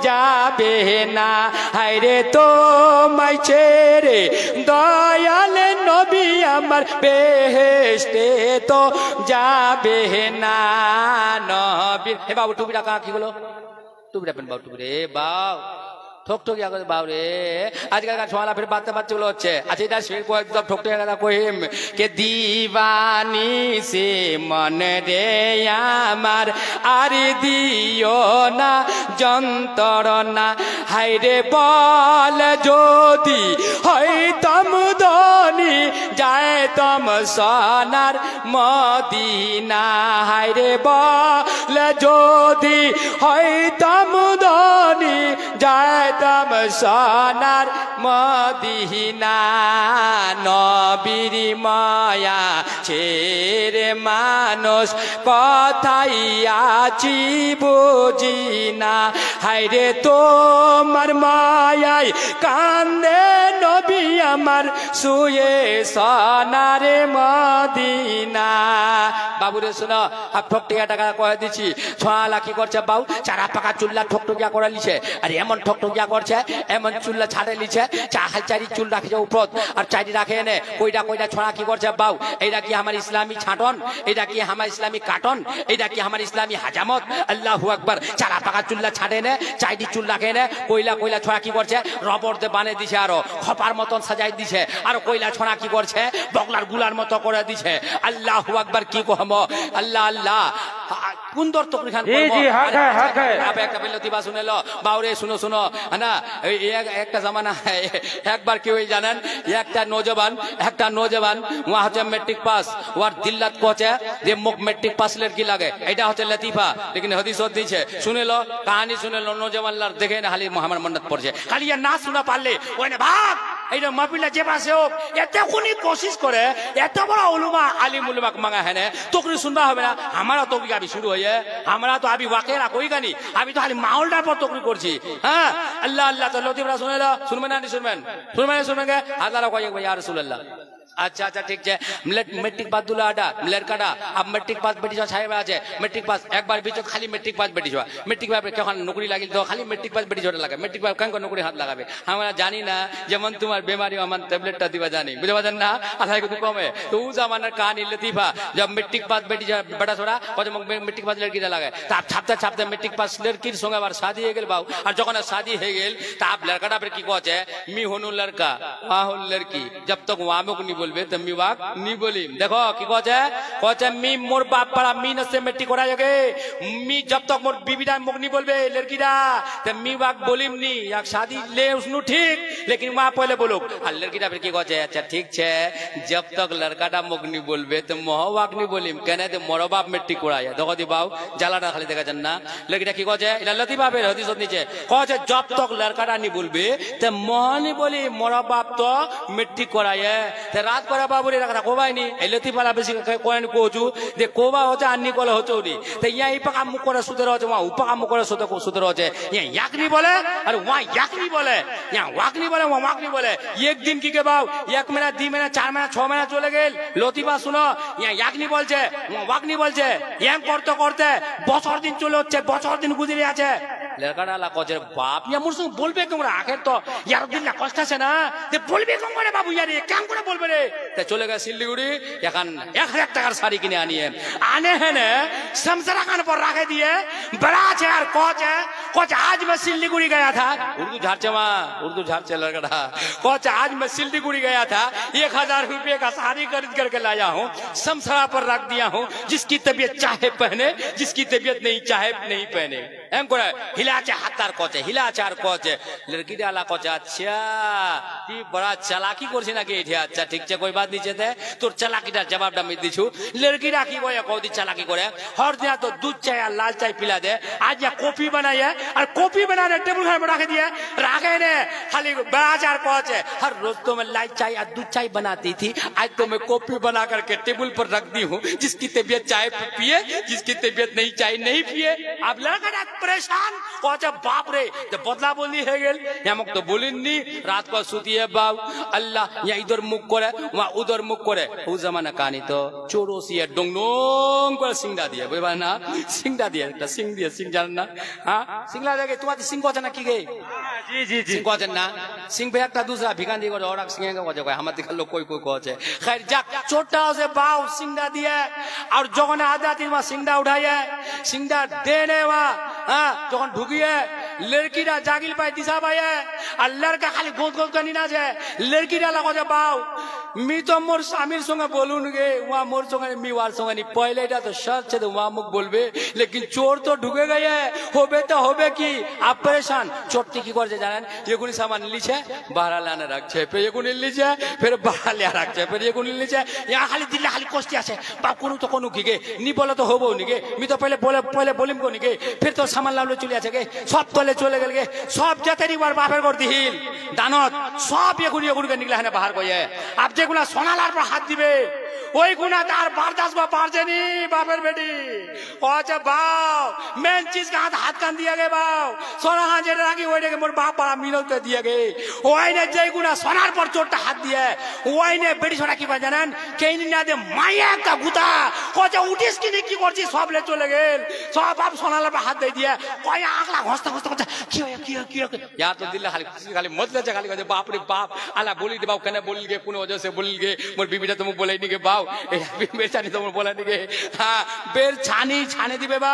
যাবে না হায়রে তোমায় ছেড়ে দয়াল নবী আমার বেহেশতে তো যাবে না নবী হে বাবু টুপিটা কাঁ কি হলো টুপিটা পেন বাবু টুপি রে বাউ ठोक आगे बाब रे आजकल का छोला फिर बात चलो अच्छे अच्छा इधर शेर को एकदम ठोक कोहिम के दीवानी से मन रे आमार आरे दियो ना যন্ত্রণা হায় রে বল যদি হইতাম ধনী যাইতাম সোনার মদিনা হায় রে বল যদি হইতাম ধনী যাইতাম সোনার মদিনা নবীর মায়া ছেড়ে মানুষ কথাই আছি বুঝি না হায় রে তোমার মায়ায় কান্দে নবী আমার শুয়ে সোনার মদিনা বাবুরে শোনো আর ঠকটিয়া টাকা কয়ে দিচ্ছি 6 লাখ কি করছে বাউ চারা পাকা চুল্লা ঠকটকিয়া করে লিছে আর এমন ঠকটকিয়া করছে এমন চুল্লা ছাড়ে লিছে চারি চুল রাখছে উপর আর চারি রাখে এনে কইটা ছড়া কি করছে বাউ এইটা কি আমার ইসলামী ছাটন এইটা কি আমার ইসলামী কাটন এইটা কি আমার ইসলামী হাজামত আল্লাহু আকবার চারা পাকা চুল্লা ছাড়ে এনে চারি চুল রাখে এনে কইলা ছড়া কি করছে রবর দিয়ে বানিয়ে দিছে আরো খপার মতন সাজাই দিছে আর কইলা ছড়া কি করছে বগলার গুলার মতো করে দিছে আল্লাহু আকবার কি কহম আল্লাহ আল্লাহ সুন্দর তকরি খান जी जी हक है हक है आप एक लतीफा सुने लो बावरे सुनो सुनो है ना एक जमाना है एक बार কি হই জানেন একটা নওজওয়ান ওয়া হচ্ছে ম্যাট্রিক পাস ওর দিল্লাত কোচে যে মুখ ম্যাট্রিক পাস লড়কি লাগে এটা হচ্ছে লতিফা लेकिन হদিসত দিছে শুনে লো কাহিনী শুনে লো নওজওয়ান লার দেখে না খালি মোহাম্মদ মন্নত পড়ছে খালি না শোনা পারলে ওনে ভাগ এইটা মাহফিলে যে পাশে হোক এতে কোনি কোশিশ করে এত বড় উলুমা আলিম উলুমা মাঙ্গা है तकरी सुनबा হবে না हमारा तकरी अभी शुरू होई है हमारा तो अभी वाकया कोई का नहीं अभी तो खाली माहौलटार पर तकरी করছি हां अल्लाह अल्लाह तो लतीफा सुने लो सुनबेन ना नहीं सुनबेन हाथ लगा कोई या रसूल अल्लाह अच्छा अच्छा ठीक है मैट्रिक पास दुला आटा लड़काटा अब मैट्रिक पास बेटी छाया আছে मैट्रिक पास एक बार बीच खाली मैट्रिक पास बेटी मैट्रिक पास कখন नौकरी লাগিল তো খালি मैट्रिक पास बेटी লাগে मैट्रिक पास কেন नौकरी हाथ লাগাবে আমরা জানি না যেমন তোমার বেমারি আমার ট্যাবলেটটা দিবা জানি বুঝতে পারেন না আলাই কত কমে তো ও জামানার कहानी लतीफा जब मैट्रिक पास बेटी बड़ा छोड़ा কত मैट्रिक पास लड़की লাগে তাপ ছাপতে ছাপতে मैट्रिक पास लड़कीর সঙ্গে আবার शादी হয়ে গেল বাউ আর যখন शादी হয়ে গেল তাপ লড়কাটা पर কি কছে मी होनु लड़का वहां हो लड़की जब तक वहां में नहीं बोलबे तो मी वाक नहीं बोली देखो की कहे मी मोर बाप पड़ा मी न से मेट्रिक करा जगे मी जब तक मोर बीबीडा मुख नहीं बोलबे लड़कीडा तो मी वाक बोलिम नहीं या शादी ले उसनु ठीक लेकिन वहां पहले बोलो और लड़कीडा फिर की कहे अच्छा ठीक छे जब तक लड़काडा मुख नहीं बोलबे तो मोह वाक नहीं बोलिम कहने तो मोर बाप मेट्रिक कराया देखो दी बाऊ जालाटा खाली देखा जन्ना लड़कीडा की कहे इला लतीफा फिर हदीस नीचे कहे जब तक लड़काडा नहीं बोलबे तो मोह नहीं बोली मोर बाप तो मेट्रिक कराया तो रात করে বাবুরে রাখা কোবাই নি এই লতিফালা বেশি কোয়েন কোচু যে কোবা হচ্ছে আন্নি কলে হচ্ছে উনি তো ইয়া ইপাকা মুখ করে সুদের হচ্ছে ওয়া উপাকা মুখ করে সুদের হচ্ছে ইয়া ইয়াকনি বলে আর ওয়া ইয়াকনি বলে ইয়া ওয়াকনি বলে ওয়া ওয়াকনি বলে এক দিন কি কে বাউ এক মহিনা 2 মহিনা 4 মহিনা 6 মহিনা চলে গেল লতিফা শুনো ইয়া ইয়াকনি বলছে ওয়া ওয়াকনি বলছে ইয়াম করতে করতে বছর দিন চলে হচ্ছে বছর দিন গুজরে আছে লড়কাটা লা কজের বাপ ইয়া মুর সঙ্গে বলবে তোমরা আখের তো ইয়ার দিন না কষ্ট আছে না তে বলবে কোন করে বাবু ইয়ারে কেন করে বলবে রে তে চলে গেছে শিলিগুড়ি এখন 1000 টাকার শাড়ি কিনে आने है ने समसरा खान पर रखे दिए बड़ा है यार कोच आज मैं सिल्लीगुड़ी गया था उर्दू झारचे लड़का कोच आज मैं सिल्लीगुड़ी गया था 1000 रुपये का साड़ी खरीद करके लाया हूँ समसरा पर रख दिया हूँ जिसकी तबीयत चाहे पहने जिसकी तबीयत नहीं चाहे नहीं पहने एम को हिलाचे हाथार कोचे लड़की डाला कोच अच्छा बड़ा चालाकी करছি নাকি এটা আচ্ছা ঠিক আছে कोई बात नहीं थे তোর চালাকিটার জবাবটা আমি দিছু लड़कीरा की बोया कौदी चालाकी करे हर दिन तो दूध चाय और लाल चाय पिला दे आज या कॉफी बनाई है और कॉफी बनाने टेबल पर रख दिया रागे ने खाली बाजार पहुंचे हर रोज तो मैं लाल चाय और दूध चाय बनाती थी आज तो मैं कॉफी बना करके टेबल पर रख दी हूँ जिसकी तबीयत चाय पिए जिसकी तबीयत नहीं चाय नहीं पिए अब लड़का परेशान कहे बाप रे जब बदला बोली है गेल यमक तो बोली नहीं रात को सुती है बाब अल्लाह या इधर मुख करे वहां उधर मुख करे उस जमाना कहानी तो चोरोसिया डोंगडोंग করে সিংডা দিয়ে বুঝবা না সিংডা দিয়ে একটা সিং দিয়ে সিং জানেন না হ্যাঁ সিংলা জায়গায় তোমার সিং কোচে না কি গে जी जी जी सिंह कोचन ना सिंह पे একটা दूसरा भिखारी को और सिंह का कोचे हम दिखा लोग कोई कोचे खैर जा छोटा से बाव सिंगडा दिया और जगने आधा दिन में सिंगडा उठाया सिंगडा देने वा हां जगन ढुकिए लड़कीरा जागिल पाए दिशा पाए और लड़का खाली गोद गोद करनी ना जाए लड़कीरा लगो जे बाव मी तो मोर स्वामीर संगे बोलून गे वहां मोर संगे मी वार संगे नहीं पहले এটা तो शर्त छे तो वहां मुख बोलबे लेकिन चोर तो ढुके गए होबे तो होबे की आप परेशान चोरटी की করছে জানেন এগুনি সামান লিছে বাহারা লানে রাখছে ফের এগুনি লিছে ফের বাহারা লিয়া রাখছে ফের এগুনি লিছে ইয়া খালি দিলে খালি কষ্টি আছে বাপ কোন তো কোন কি গে নি বলে তো হবো নি গে মি তো পহলে বলিম কোনি গে ফের তো সামান লাউলে চলে আছে গে সব তলে চলে গেল গে সব জাতেরি বার বাপের করতে হিল দানত সব এগুনি কে নিকলা है बाहर কইয়ে আপ যেগুলা সোনালার पर हाथ দিবে ওই গুনা তার বারদাস বা পারজেনি বাপের বেটি ওছে বাও মেন चीज का हाथ कान दिया गे बाव सोना हां जेटा राखी ওইটাকে মোর বাপ পাড়া মিনতে দিয়ে গে ওইনে যেই গুনা সোনার पर চোরটা হাত দিয়ে ওইনে বেটি ছোটা কি কয় জানেন কেইনি না দে মায়া একটা গুতা ওছে উঠিস কি নি কি করছিস সব লে চলে গেল সব বাপ সোনালার पर हाथ दे दिया কয় আগলা ঘস্তা ঘস্তা কি হয় কি यार तो दिल खाली मत ले खाली कहे बाप रे बाप आला बोली दे बाप कने बोल गे कोन वजह से बोल गे मोर बीबीटा तुम बोले नी के बाप बाव बेर छानी तो बोला दिखे हाँ बेर छानी छाने दिबे बा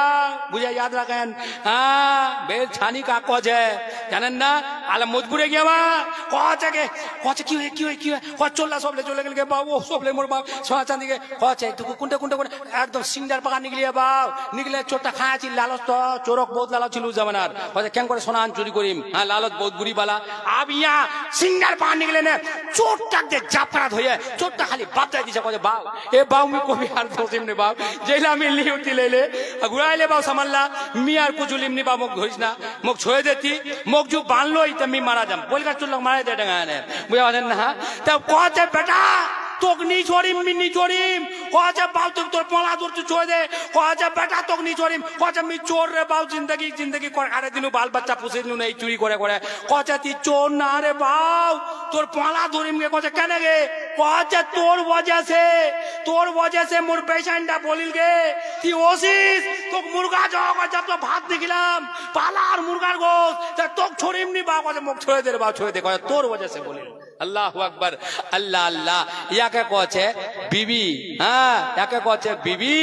बुझे याद रखें हाँ बेर छानी का कौज है जानें ना आला मजबूरे गया बा कौज है क्यों है कौज चोला सोबले के बा वो सोबले मोर बा सोना चांदी के कौज है तो कुंटे एकदम सिंगदार पका निकलिए बा निकले चोटा खाया ची लालच तो चोरक बहुत लालच चिलू जमानार कौज क्या करे सोना चोरी करीम हाँ लालच बहुत बुरी बाला अब यहाँ सिंगदार पका निकले ने चोट तक दे जापरा धोये चोटा खाली बाप जाए दिशा कौज बाव ए बाव मी को भी हार दोसिम ने बाव जेला में ली होती ले गुराई ले बाव समल्ला मी यार कुछ उलिम नहीं बाव मुक घोषणा मुक छोड़ देती मुक जो बांध लो इतने मी मारा जम बोल कर चुल्लक मारे दे डंगा ने बुझा वाले ना तब कौन है बेटा तोक नहीं छोड़ीम मी नहीं छोड़ीम कौन है बाव तुम तोर पौला दूर तू छोड़ दे कौन है बेटा तोक नहीं छोड़ीम कौन है मी चोर रे बाव जिंदगी कर आरे दिनों बाल बच्चा पुसे दिनों नहीं चोरी करे कौन है ती चोर ना रे बाव तोर पौला दूरिम के कौन है कहने के कौन है तोर वजह से मुर पेशेंटा बोलिल के ती ओसिस तोक मुर्गा जाओगा जब तो भात निकलाम पाला और मुर्गार गोश्त जब तोक छोड़ीम नहीं बाव कौन मुक छोड़ दे रे बाव छोड़ दे कौन तोर वजह से बोलिल अल्लाह अकबर अल्लाह अल्लाह या क्या कौच है बीबी हाँ या क्या कौच है बीबी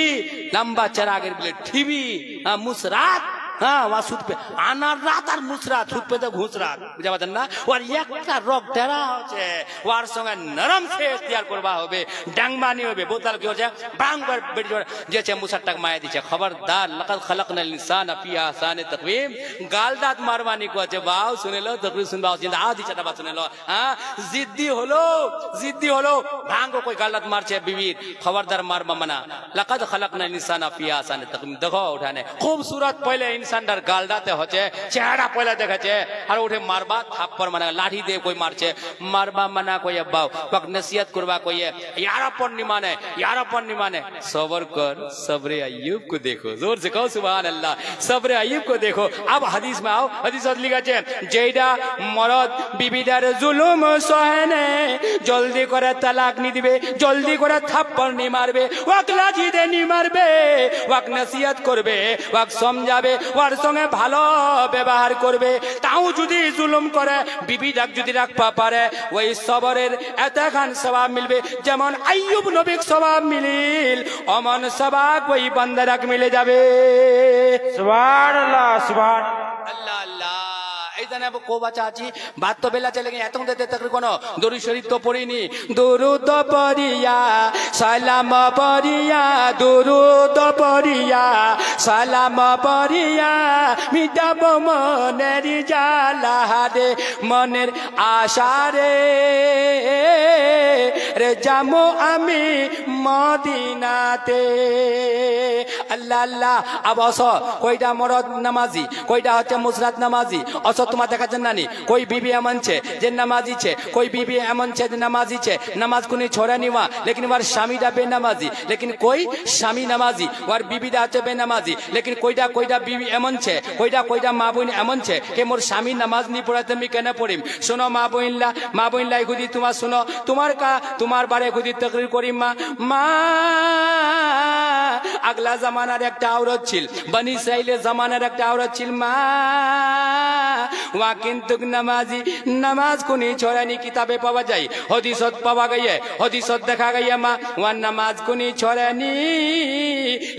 लंबा चरा गिर बोले ठीबी हाँ मुसरात हाँ वहाँ सूत पे आना रात और मुसरात सूत पे तो घुस रात बुझा बात ना और एक का रोक डरा होचे वार संगे नरम से इख्तियार करवा होबे डंगमानी होबे बोतल की होचे बांग पर बैठ जोड़ जैसे मुसट्टक माया दिचे खबरदार लक़द खलक़नल इंसान फी अहसानि तक़वीम गाल दांत मारवानी को होचे वाव सुने लो तकरीर सुन बाव जिंदा आधी चटा बात सुने लो हाँ जिद्दी होलो भांग को कोई गाल दांत मारचे बीवी खबरदार मार मना लक़द खलक़नल इंसान फी अहसानि तक़वीम देखो उठाने खूबसूरत पहले इंसान डर गालडाते होचे चेहरा पहले देखे और उठे मारबा थाप्पड़ मना लाठी दे कोई मारचे मारबा मना कोई अब्बाव पक नसीहत करवा कोई यारापन नहीं माने सबर कर सब्रे अय्यूब को देखो जोर से कहो सुभान अल्लाह सब्रे अय्यूब को देखो अब हदीस में आओ हदीस लिखा है जेडा मरद बीबीदार जुलुम सहने जल्दी करे तलाक नहीं दिबे जल्दी करे थाप्पड़ नहीं मारबे वाक लाठी दे नहीं मारबे वाक नसीहत करबे वाक समझाबे ওর সঙ্গে ভালো ব্যবহার করবে তাও যদি জুলুম করে বিবি ডাক যদি রাখবা পারে ওই সবরের এতখান সওয়াব মিলবে যেমন আইয়ুব নবীর সওয়াব মিলিল অমন সওয়াব ওই বান্দারাক মিলে যাবে सुभान अल्लाह अल्लाह इधर अब को बचाची बात तो बेला चलेंगे ऐतों देते तक कोनो दुरूद शरीफ तो पढ़ी नहीं दुरूद पढ़िया सलाम पढ़िया दुरूद पढ़िया सलाम पढ़िया मिटाब मनेर जाला रे मनेर आशा रे जामो आमी मदीनाते अल्लाह अल्लाह अब असो कोईटा मरद नमाजी कोईटा होचे मुसरात नमाजी असो तुम्हारा देखा जन्नानी कोई बीबी एमन छे जे नमाजी छे कोई बीबी एमन छे जे नमाजी छे नमाज कुनी छोड़ा नहीं हुआ लेकिन वार शामी डा बेनमाजी लेकिन कोई शामी नमाजी वार बीबी डा छे बेनमाजी लेकिन कोईटा बीबी एमन छे कोईटा माँ बहन एमन छे के मोर शामी नमाज नहीं पढ़ा तुम केना पढ़िम सुनो माँ बहन लाई खुदी तुम्हार सुनो तुम्हार बारे खुदी तकरीर करिम माँ अगला जमानार एक औरत छिल बनी इस्राइलेर जमानार एक औरत छिल माँ वहाँ किन्तु नमाज कुनी छोड़ानी किताबे पावा जाए हदीसत पावा गई है हदीसत देखा गई है माँ वहाँ नमाज कुनी छोड़ानी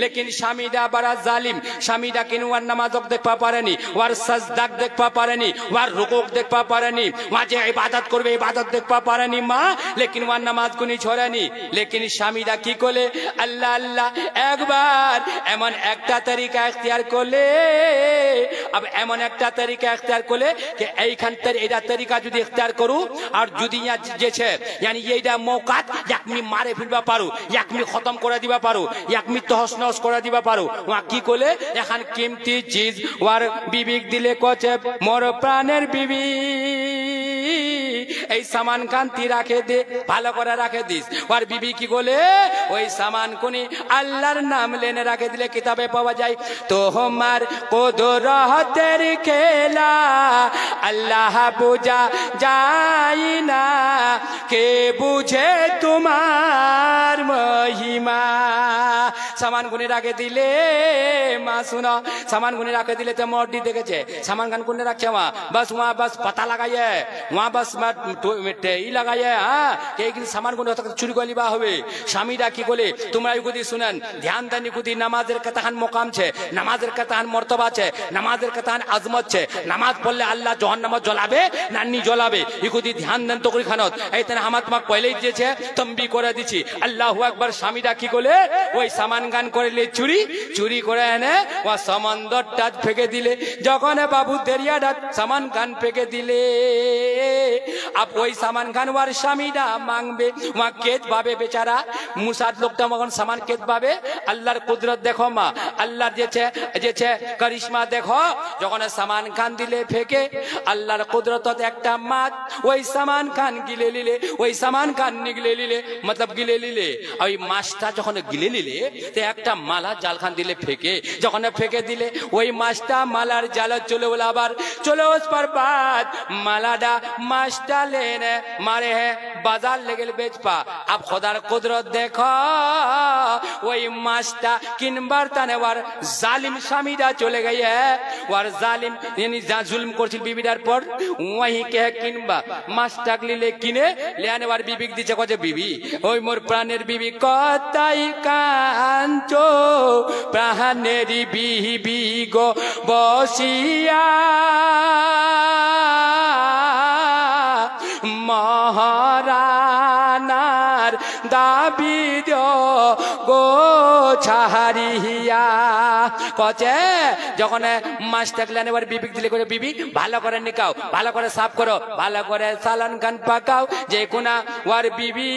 लेकिन शामीदा बड़ा जालिम शामीदा किन वहाँ नमाजक देख पा पारेनी वहाँ सजदाक देख पा पारेनी वहाँ रुकुक देख पा पारेनी वहाँ जे इबादत करबे इबादत देख पा पारेनी माँ लेकिन वहाँ नमाज कुनी छोड़ानी लेकिन शामीदा की कोले अल्लाह अल्लाह एक बार एमन एकटा तरीका इख्तियार कोले अब एमन एकटा तरीका इख्तियार कोले कि এইখান থেকে এটা তরিকা যদি ইখতিয়ার করু আর যদি যে છે यानी এইটা মৌকাত একমি মারে ফেলবা পারু একমি খতম করে দিবা পারু একমি তহস নহস করে দিবা পারু ওয়া কি কোলে এখন কিমতি চিজ ওয়ার বিবিক দিলে কোচে মোর প্রাণের বিবি এই সামান কান্তি রাখে দে ভালো করে রাখে দিস ওর বিবি কি বলে ওই সামান কোনি আল্লাহর নাম লেনে রাখে দিলে কিতাবে পাওয়া যায় তো হমার কুদরতের খেলা अल्लाह बुझा जाई ना के बुझे तुम्हार महिमा সামান গুনে রাখে দিলে মা सुनो सामान गुने रखे दिले तो मोटी देखे छे सामान खान गुने रखे वहाँ बस पता लगाइए वहाँ बस ई लगाइए हाँ एक सामान गुने चुरी गली बा होवे स्वामी डाकी बोले तुम्हारा कुदी सुनन ध्यान देनी कुदी नमाजेर कताहान मोकाम छे नमाजेर कताहान मर्तबा छे नमाजेर कताहान आजमत छे नमाज पढ़ले अल्लाह जहन्नाम जलाबे नानी जलाबे इकुदी ध्यान देन तो करी खानत एतने हामात माक पहले दिएছে तंबी करे दिछि अल्लाहु আকবার स्वामी डाकी बोले ওই सामान गान करले चुरी चुरी करे एने वहाँ समंदर टाच फेंके दिले जखन बाबू दरिया डाच सामान खान फेंके दिले अब वही सामान खान वार स्वामीरा मांगबे वहाँ केत पाबे बेचारा मुसाद लोकटा मगन सामान केत पाबे अल्लाहर कुदरत देखो मा अल्लाहर जे छे करिश्मा देखो जखन सामान खान दिले फेंके अल्लाहर कुदरतत एकटा माछ ওই सामान खान गिले लिले ওই सामान खान निगले लिले मतलब गिले लिले ওই মাছটা যখন গিলে নিলে তে একটা মালা জাল খান দিলে फेंके যখন फेंके दिले वही मास्टा मालार जाल चले बोला आबार चलो उस पर बात मालाडा मास्टा लेने मारे है बाजार लेगल बेच पा अब खुदार कुदरत देखो वही मास्टा किन बार ताने वार जालिम स्वामीडा चले गई है वार जालिम यानी जहाँ जुल्म करछिल बीबीडार पर वही के किनबा मास्टा ले किने ले आने वार बीबी दिछे कजे बीबी ओई मोर प्राणेर बीबी कताई कांचो प्राणेरी বিবি গো বসিয়া মহারানার দাবি গো ছাড়িয়া কচে যখন মাছ থাকলে এবার বিবি দিলে করে বিবি ভালো করে নিকাও ভালো করে সাফ করো ভালো করে সালান খান পাকাও যে কোনা ওয়ার বিবি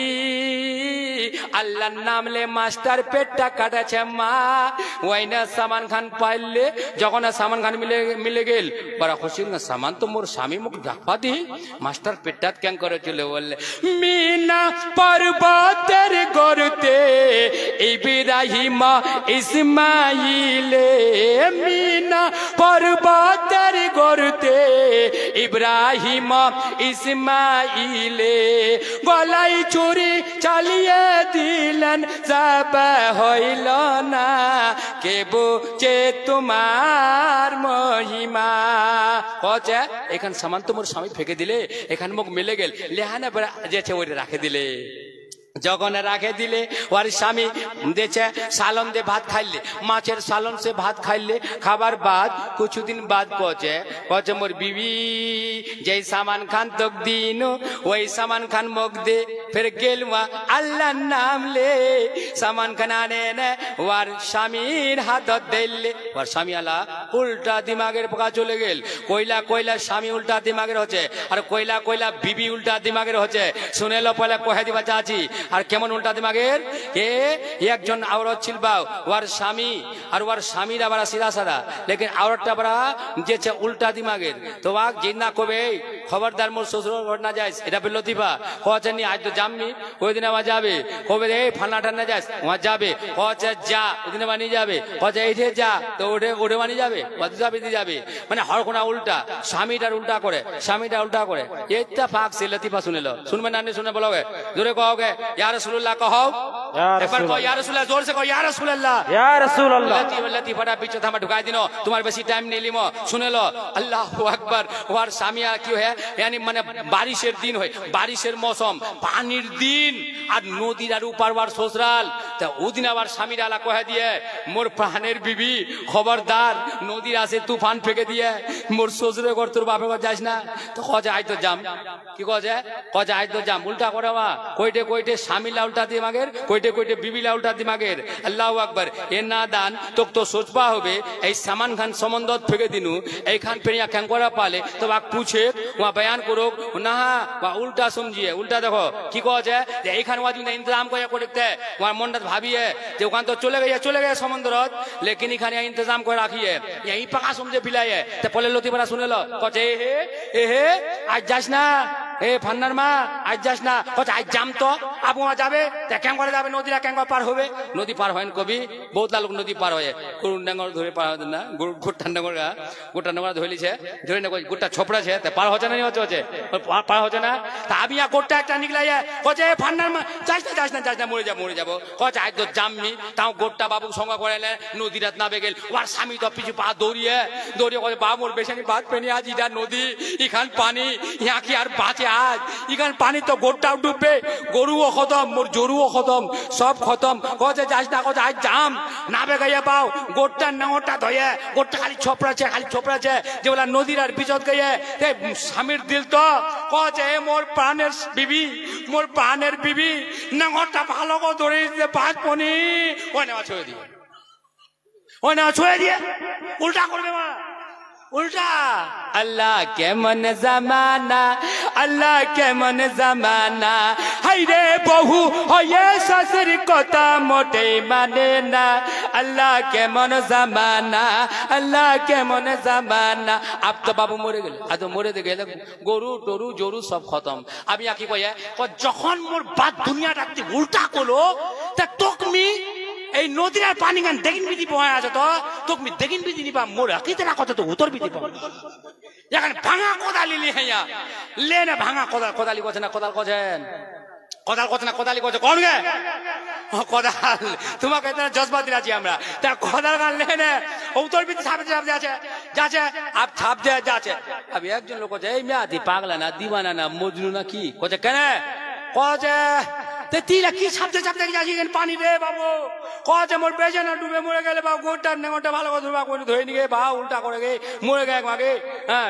আল্লাহর নাম লে মাস্টার পেটটা কাটাছে মা ওই না সামান খান পাইলে যখন সামান খান মিলে গেল বড় খুশি না সামান তো মোর স্বামী মুখ ডাকপা দি মাস্টার পেটটা কেন করে চলে বললে মিনা পর্বতের গর্তে ইব্রাহিম ইসমাইলে মিনা পর্বতের গর্তে ইব্রাহিম ইসমাইলে গলাই ছুরি চালিয়ে দিলেন যাবে হইল না কে বুঝে তোমার মহিমা কচে এখান সামান তো মোর স্বামী ফেঁকে দিলে এখান মুখ মিলে গেল লেহানা বেড়া যেছে ওই রাখে দিলে যখন রাখে দিলে ওর স্বামী দেছে সালন দে ভাত খাইলে মাছের সালন সে ভাত খাইলে খাবার বাদ কিছুদিন বাদ কচে মোর বিবি যেই সামান খান তক দিন ওই সামান খান মুখ দে ফের গেল আল্লাহ নাম লে সামান খান আনে নে ওর স্বামীর হাত দিলে ওর স্বামী আলা উল্টা দিমাগের পোকা চলে গেল কইলা কইলা স্বামী উল্টা দিমাগের হচ্ছে আর কইলা কইলা বিবি উল্টা দিমাগের হচ্ছে শুনে লো পয়লা কহে দিবা চাচি আর কেমন উল্টা দিমাগের এ একজন औरत ছিল বাও ওর স্বামী আর ওর স্বামীর আবার সিধা সাদা लेकिन औरतটা বড় যেছে উল্টা দিমাগের তো ওয়াক জিন্না কবে খবরদার মোর শ্বশুর ঘর না যাইস এটা বললো দিবা কচেনি আজ তো জামনি ওই দিন আবার যাবে কবে রে ফালনাটা না যাস ওয়া যাবে কচে যা ওই দিন বানি যাবে কচে এইঠে যা তো ওঠে বানি যাবে কত যাবে দি যাবে মানে হর কোনা উল্টা স্বামীটার উল্টা করে স্বামীটা উল্টা করে এইটা ফাক সে লতিফা শুনেলো শুনবে না শুনে বলোগে জোরে কहोगे या रसूलुल्लाह कहो एक बार कहो या रसूलुल्लाह जोर से कहो या रसूलुल्लाह या रसूलुल्लाह लतीफाटा पीछे थामा ढुकाई दिनो तुम्हारे बेसी टाइम नहीं लिमो सुने लो अल्लाहु আকবার ওয়ার সামিয়া কি হয় यानी মানে বারিশের দিন হয় বারিশের মৌসুম পানির দিন আর নদীর আর উপারবার সসরাল তা ওদিন আবার স্বামীর আলা কহে দিয়ে মোর প্রাণের বিবি খবরদার নদীর আসে তুফান ফেকে দিয়ে মোর শ্বশুরে ঘর তোর বাপে ঘর যাস না তো কজে আই তো জাম কি কজে আই তো জাম উল্টা করে মা কইটে কইটে স্বামীলা উল্টা দিমাগের কইটে কইটে বিবিলা উল্টা দিমাগের আল্লাহু আকবার এ না দান তোক তো সোচবা হবে এই সামান খান সমন্দত ফেকে দিনু এইখান পেরিয়া ক্যাং করা পালে তো বাক পুছে ওয়া বয়ান করুক না বা উল্টা সমঝিয়ে উল্টা দেখো কি কছে যে এইখান ওয়া যদি ইন্তজাম করে করতে ওয়া মনটা ভাবিয়ে যে ওখান তো চলে গিয়ে সমুদ্রত लेकिन এখানে ইন্তজাম করে রাখিয়ে এই পাকা সমঝে বিলায়ে তে পলে লতিপাড়া শুনেলো কছে এ হে আজ যাস না এ ফান্নার মা আজ যাস না কছে আজ জাম তো আপু যাবে কেন করে যাবে নদীরা কেন পার হবে নদী পার হয় কবি বহুত লোক নদী পার হয় গরুর ডাঙ্গর ধরে পার হয় না গরু গোটা ডাঙ্গর ধরেছে ধরে না গোটা ছোপড়াছে পার হচ্ছে না হচ্ছে পার হচ্ছে না তা আমি গোটা একটা নিকলাই কছে ফান্ডার যাস না মরে যাবো কছে আজ তো জামনি তাও গোটা বাবু সঙ্গে করে নদী রাত নাবে গেল ওর স্বামী তো পিছু পা দৌড়িয়ে কছে বাবু মোর বেশি বাদ পেনি আজ ইটা নদী ইখান পানি ইয়া কি আর বাঁচে আজ ইখান পানি তো গোটাও ডুববে গরুও খতম মোর জরুও খতম সব খতম কছে যাস না কছে আজ জাম নাবে গাইয়া পাও গোটার নাঙরটা ধয়ে গোটা খালি ছোপড়াছে যে বলা নদীর আর বিচত গাইয়ে স্বামীর দিল তো কছে মোর প্রাণের বিবি নাঙরটা ভালো করে ধরে বাঁচ পনি ওই নেওয়া ছুঁয়ে দিয়ে উল্টা করবে মা উল্টা আল্লাহ কেমন জামানা হাই রে বহু হয়ে শাশুর কথা মোটে মানে না আল্লাহ কেমন জামানা আপ তো বাবু মরে গেল আজ মরে গেলে গরু টরু জরু সব খতম আমি কি কয়ে যখন মোর বাদ দুনিয়াটা উল্টা করলো তা তোকমি এই নদীর আর পানি গান দেখিন বিধি পাওয়া আছে তো তুমি দেখিন বিধি নিবা মোর আকিতে না কথা তো উত্তর বিধি পাবো এখন ভাঙা কোদালি লিহাইয়া লে না ভাঙা কোদালি করছে না কোদাল করছেন কোদালি করছে কোন গে কোদাল তোমাকে জজবা দিলাছি আমরা তা কোদাল গান লে না উত্তর বিধি ছাপে যাচ্ছে আপ ছাপ দেয়া যাচ্ছে আমি একজন লোক এই মেয়াদি পাগলা না দিবানা না মজনু না কি কছে কেন কছে তিলা কি ছাপতে যাচ্ছি পানি রে বাবু কছে মোর বেজে না ডুবে মরে গেলে বাবু গোটা ভালো করে ধরে নিয়ে বা উল্টা করে গে মরে গে মাগে হ্যাঁ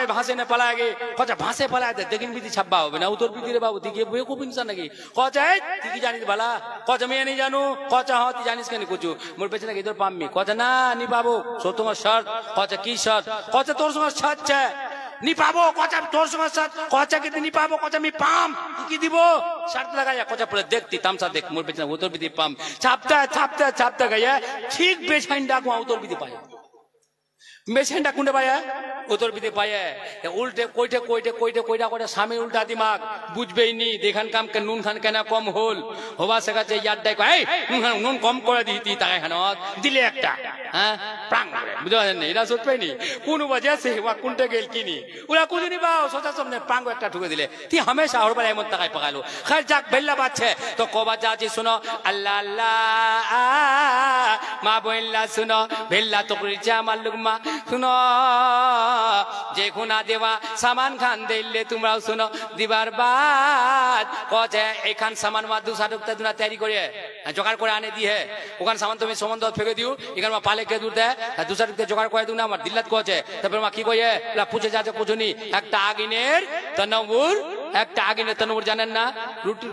ভাসে না পালায় গে কছে ভাসে পালায় দেখিন বিধি ছাপবা হবে না উত্তর বিধি রে বাবু দিকে বই খুব ইনসান নাকি কছে তুই কি জানিস বালা কছে মেয়ে নেই জানু কছে হ তুই জানিস কেন কুচু মোর বেঁচে নাকি তোর পাম্মি কছে না নি পাবো তোমার শর্ট কছে কি শর্ট কছে তোর সঙ্গে শর্ট নি পাবো কচা তোর সঙ্গে কচা কিন্তু নি পাবো কচা আমি পাম কি দিব শর্ত লাগাইয়া কচা পরে দেখতি তামসা দেখ মোর পেছনে উত্তর বিধি পাম ছাপতে গাইয়া ঠিক বেছাইন ডাকু উত্তর বিধি পায় মেশিনটা কোনটা পায় উত্তর বিধি পায় উল্টে কইটা স্বামী উল্টা দিমাগ বুঝবেই নি দেখান কাম কে নুন খান কেনা কম হল হবা শেখাচ্ছে ইয়ার ডাই নুন কম করে দিতি তাকে খানত দিলে একটা হ্যাঁ প্রাং বুঝতে পারছেন না এরা সত্যি পাইনি কোন বাজে আছে ওয়া কোনটা গেল কিনি ওরা কোনদিনই বাও সোজা সামনে প্রাঙ্গ একটা ঠুকে দিলে তুই হামেশা ওর বেলা এমন টাকায় পাকালো খাই যাক বেল্লা বাচ্ছে তো কবা যাচ্ছি শুনো আল্লাহ আল্লাহ মা বইল্লা শুনো বেল্লা তো করেছে আমার লুকমা শুনো যে খুনা দেওয়া সামান খান দিলে তোমরাও শুনো দিবার বাদ কছে এখান সামান মা দুসারুকটা দুনা তৈরি করে জোগাড় করে আনে দিয়ে ওখান সামান তুমি সম্বন্ধ ফেলে দিও এখানে মা পালে কে দূর দেয় দুসারুকতে জোগাড় করে দিও না আমার দিল্লাত কছে তারপরে মা কি কয়ে পুছে যাচ্ছে পুছুনি একটা আগুনের তনুর জানেন না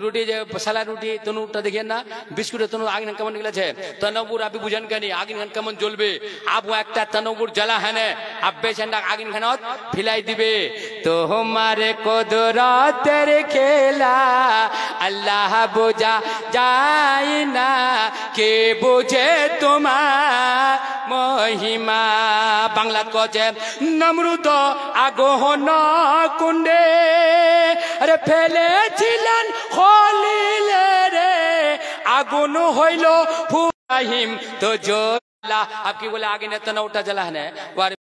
রুটি যে সালা রুটি তনুরটা দেখেন না বিস্কুটের তনুর আগুন কেমন নিকলেছে তনুর আপনি বুঝেন কেন আগুন কেমন জ্বলবে আবু একটা তনুর জ্বালা হেনে আব্বে সেন্ডা আগুন খানত ফিলাই দিবে তো হমারে কুদরতের খেলা আল্লাহ বোঝা যায় না কে বোঝে তোমার মহিমা বাংলাত কছে নমরুদ আগুন কুণ্ডে আরে ফেলেছিলেন খলিলে রে আগুন হইল ফুরাহিম তো জ্বলা আপনি বলে আগুনের তো না ওটা জ্বালা है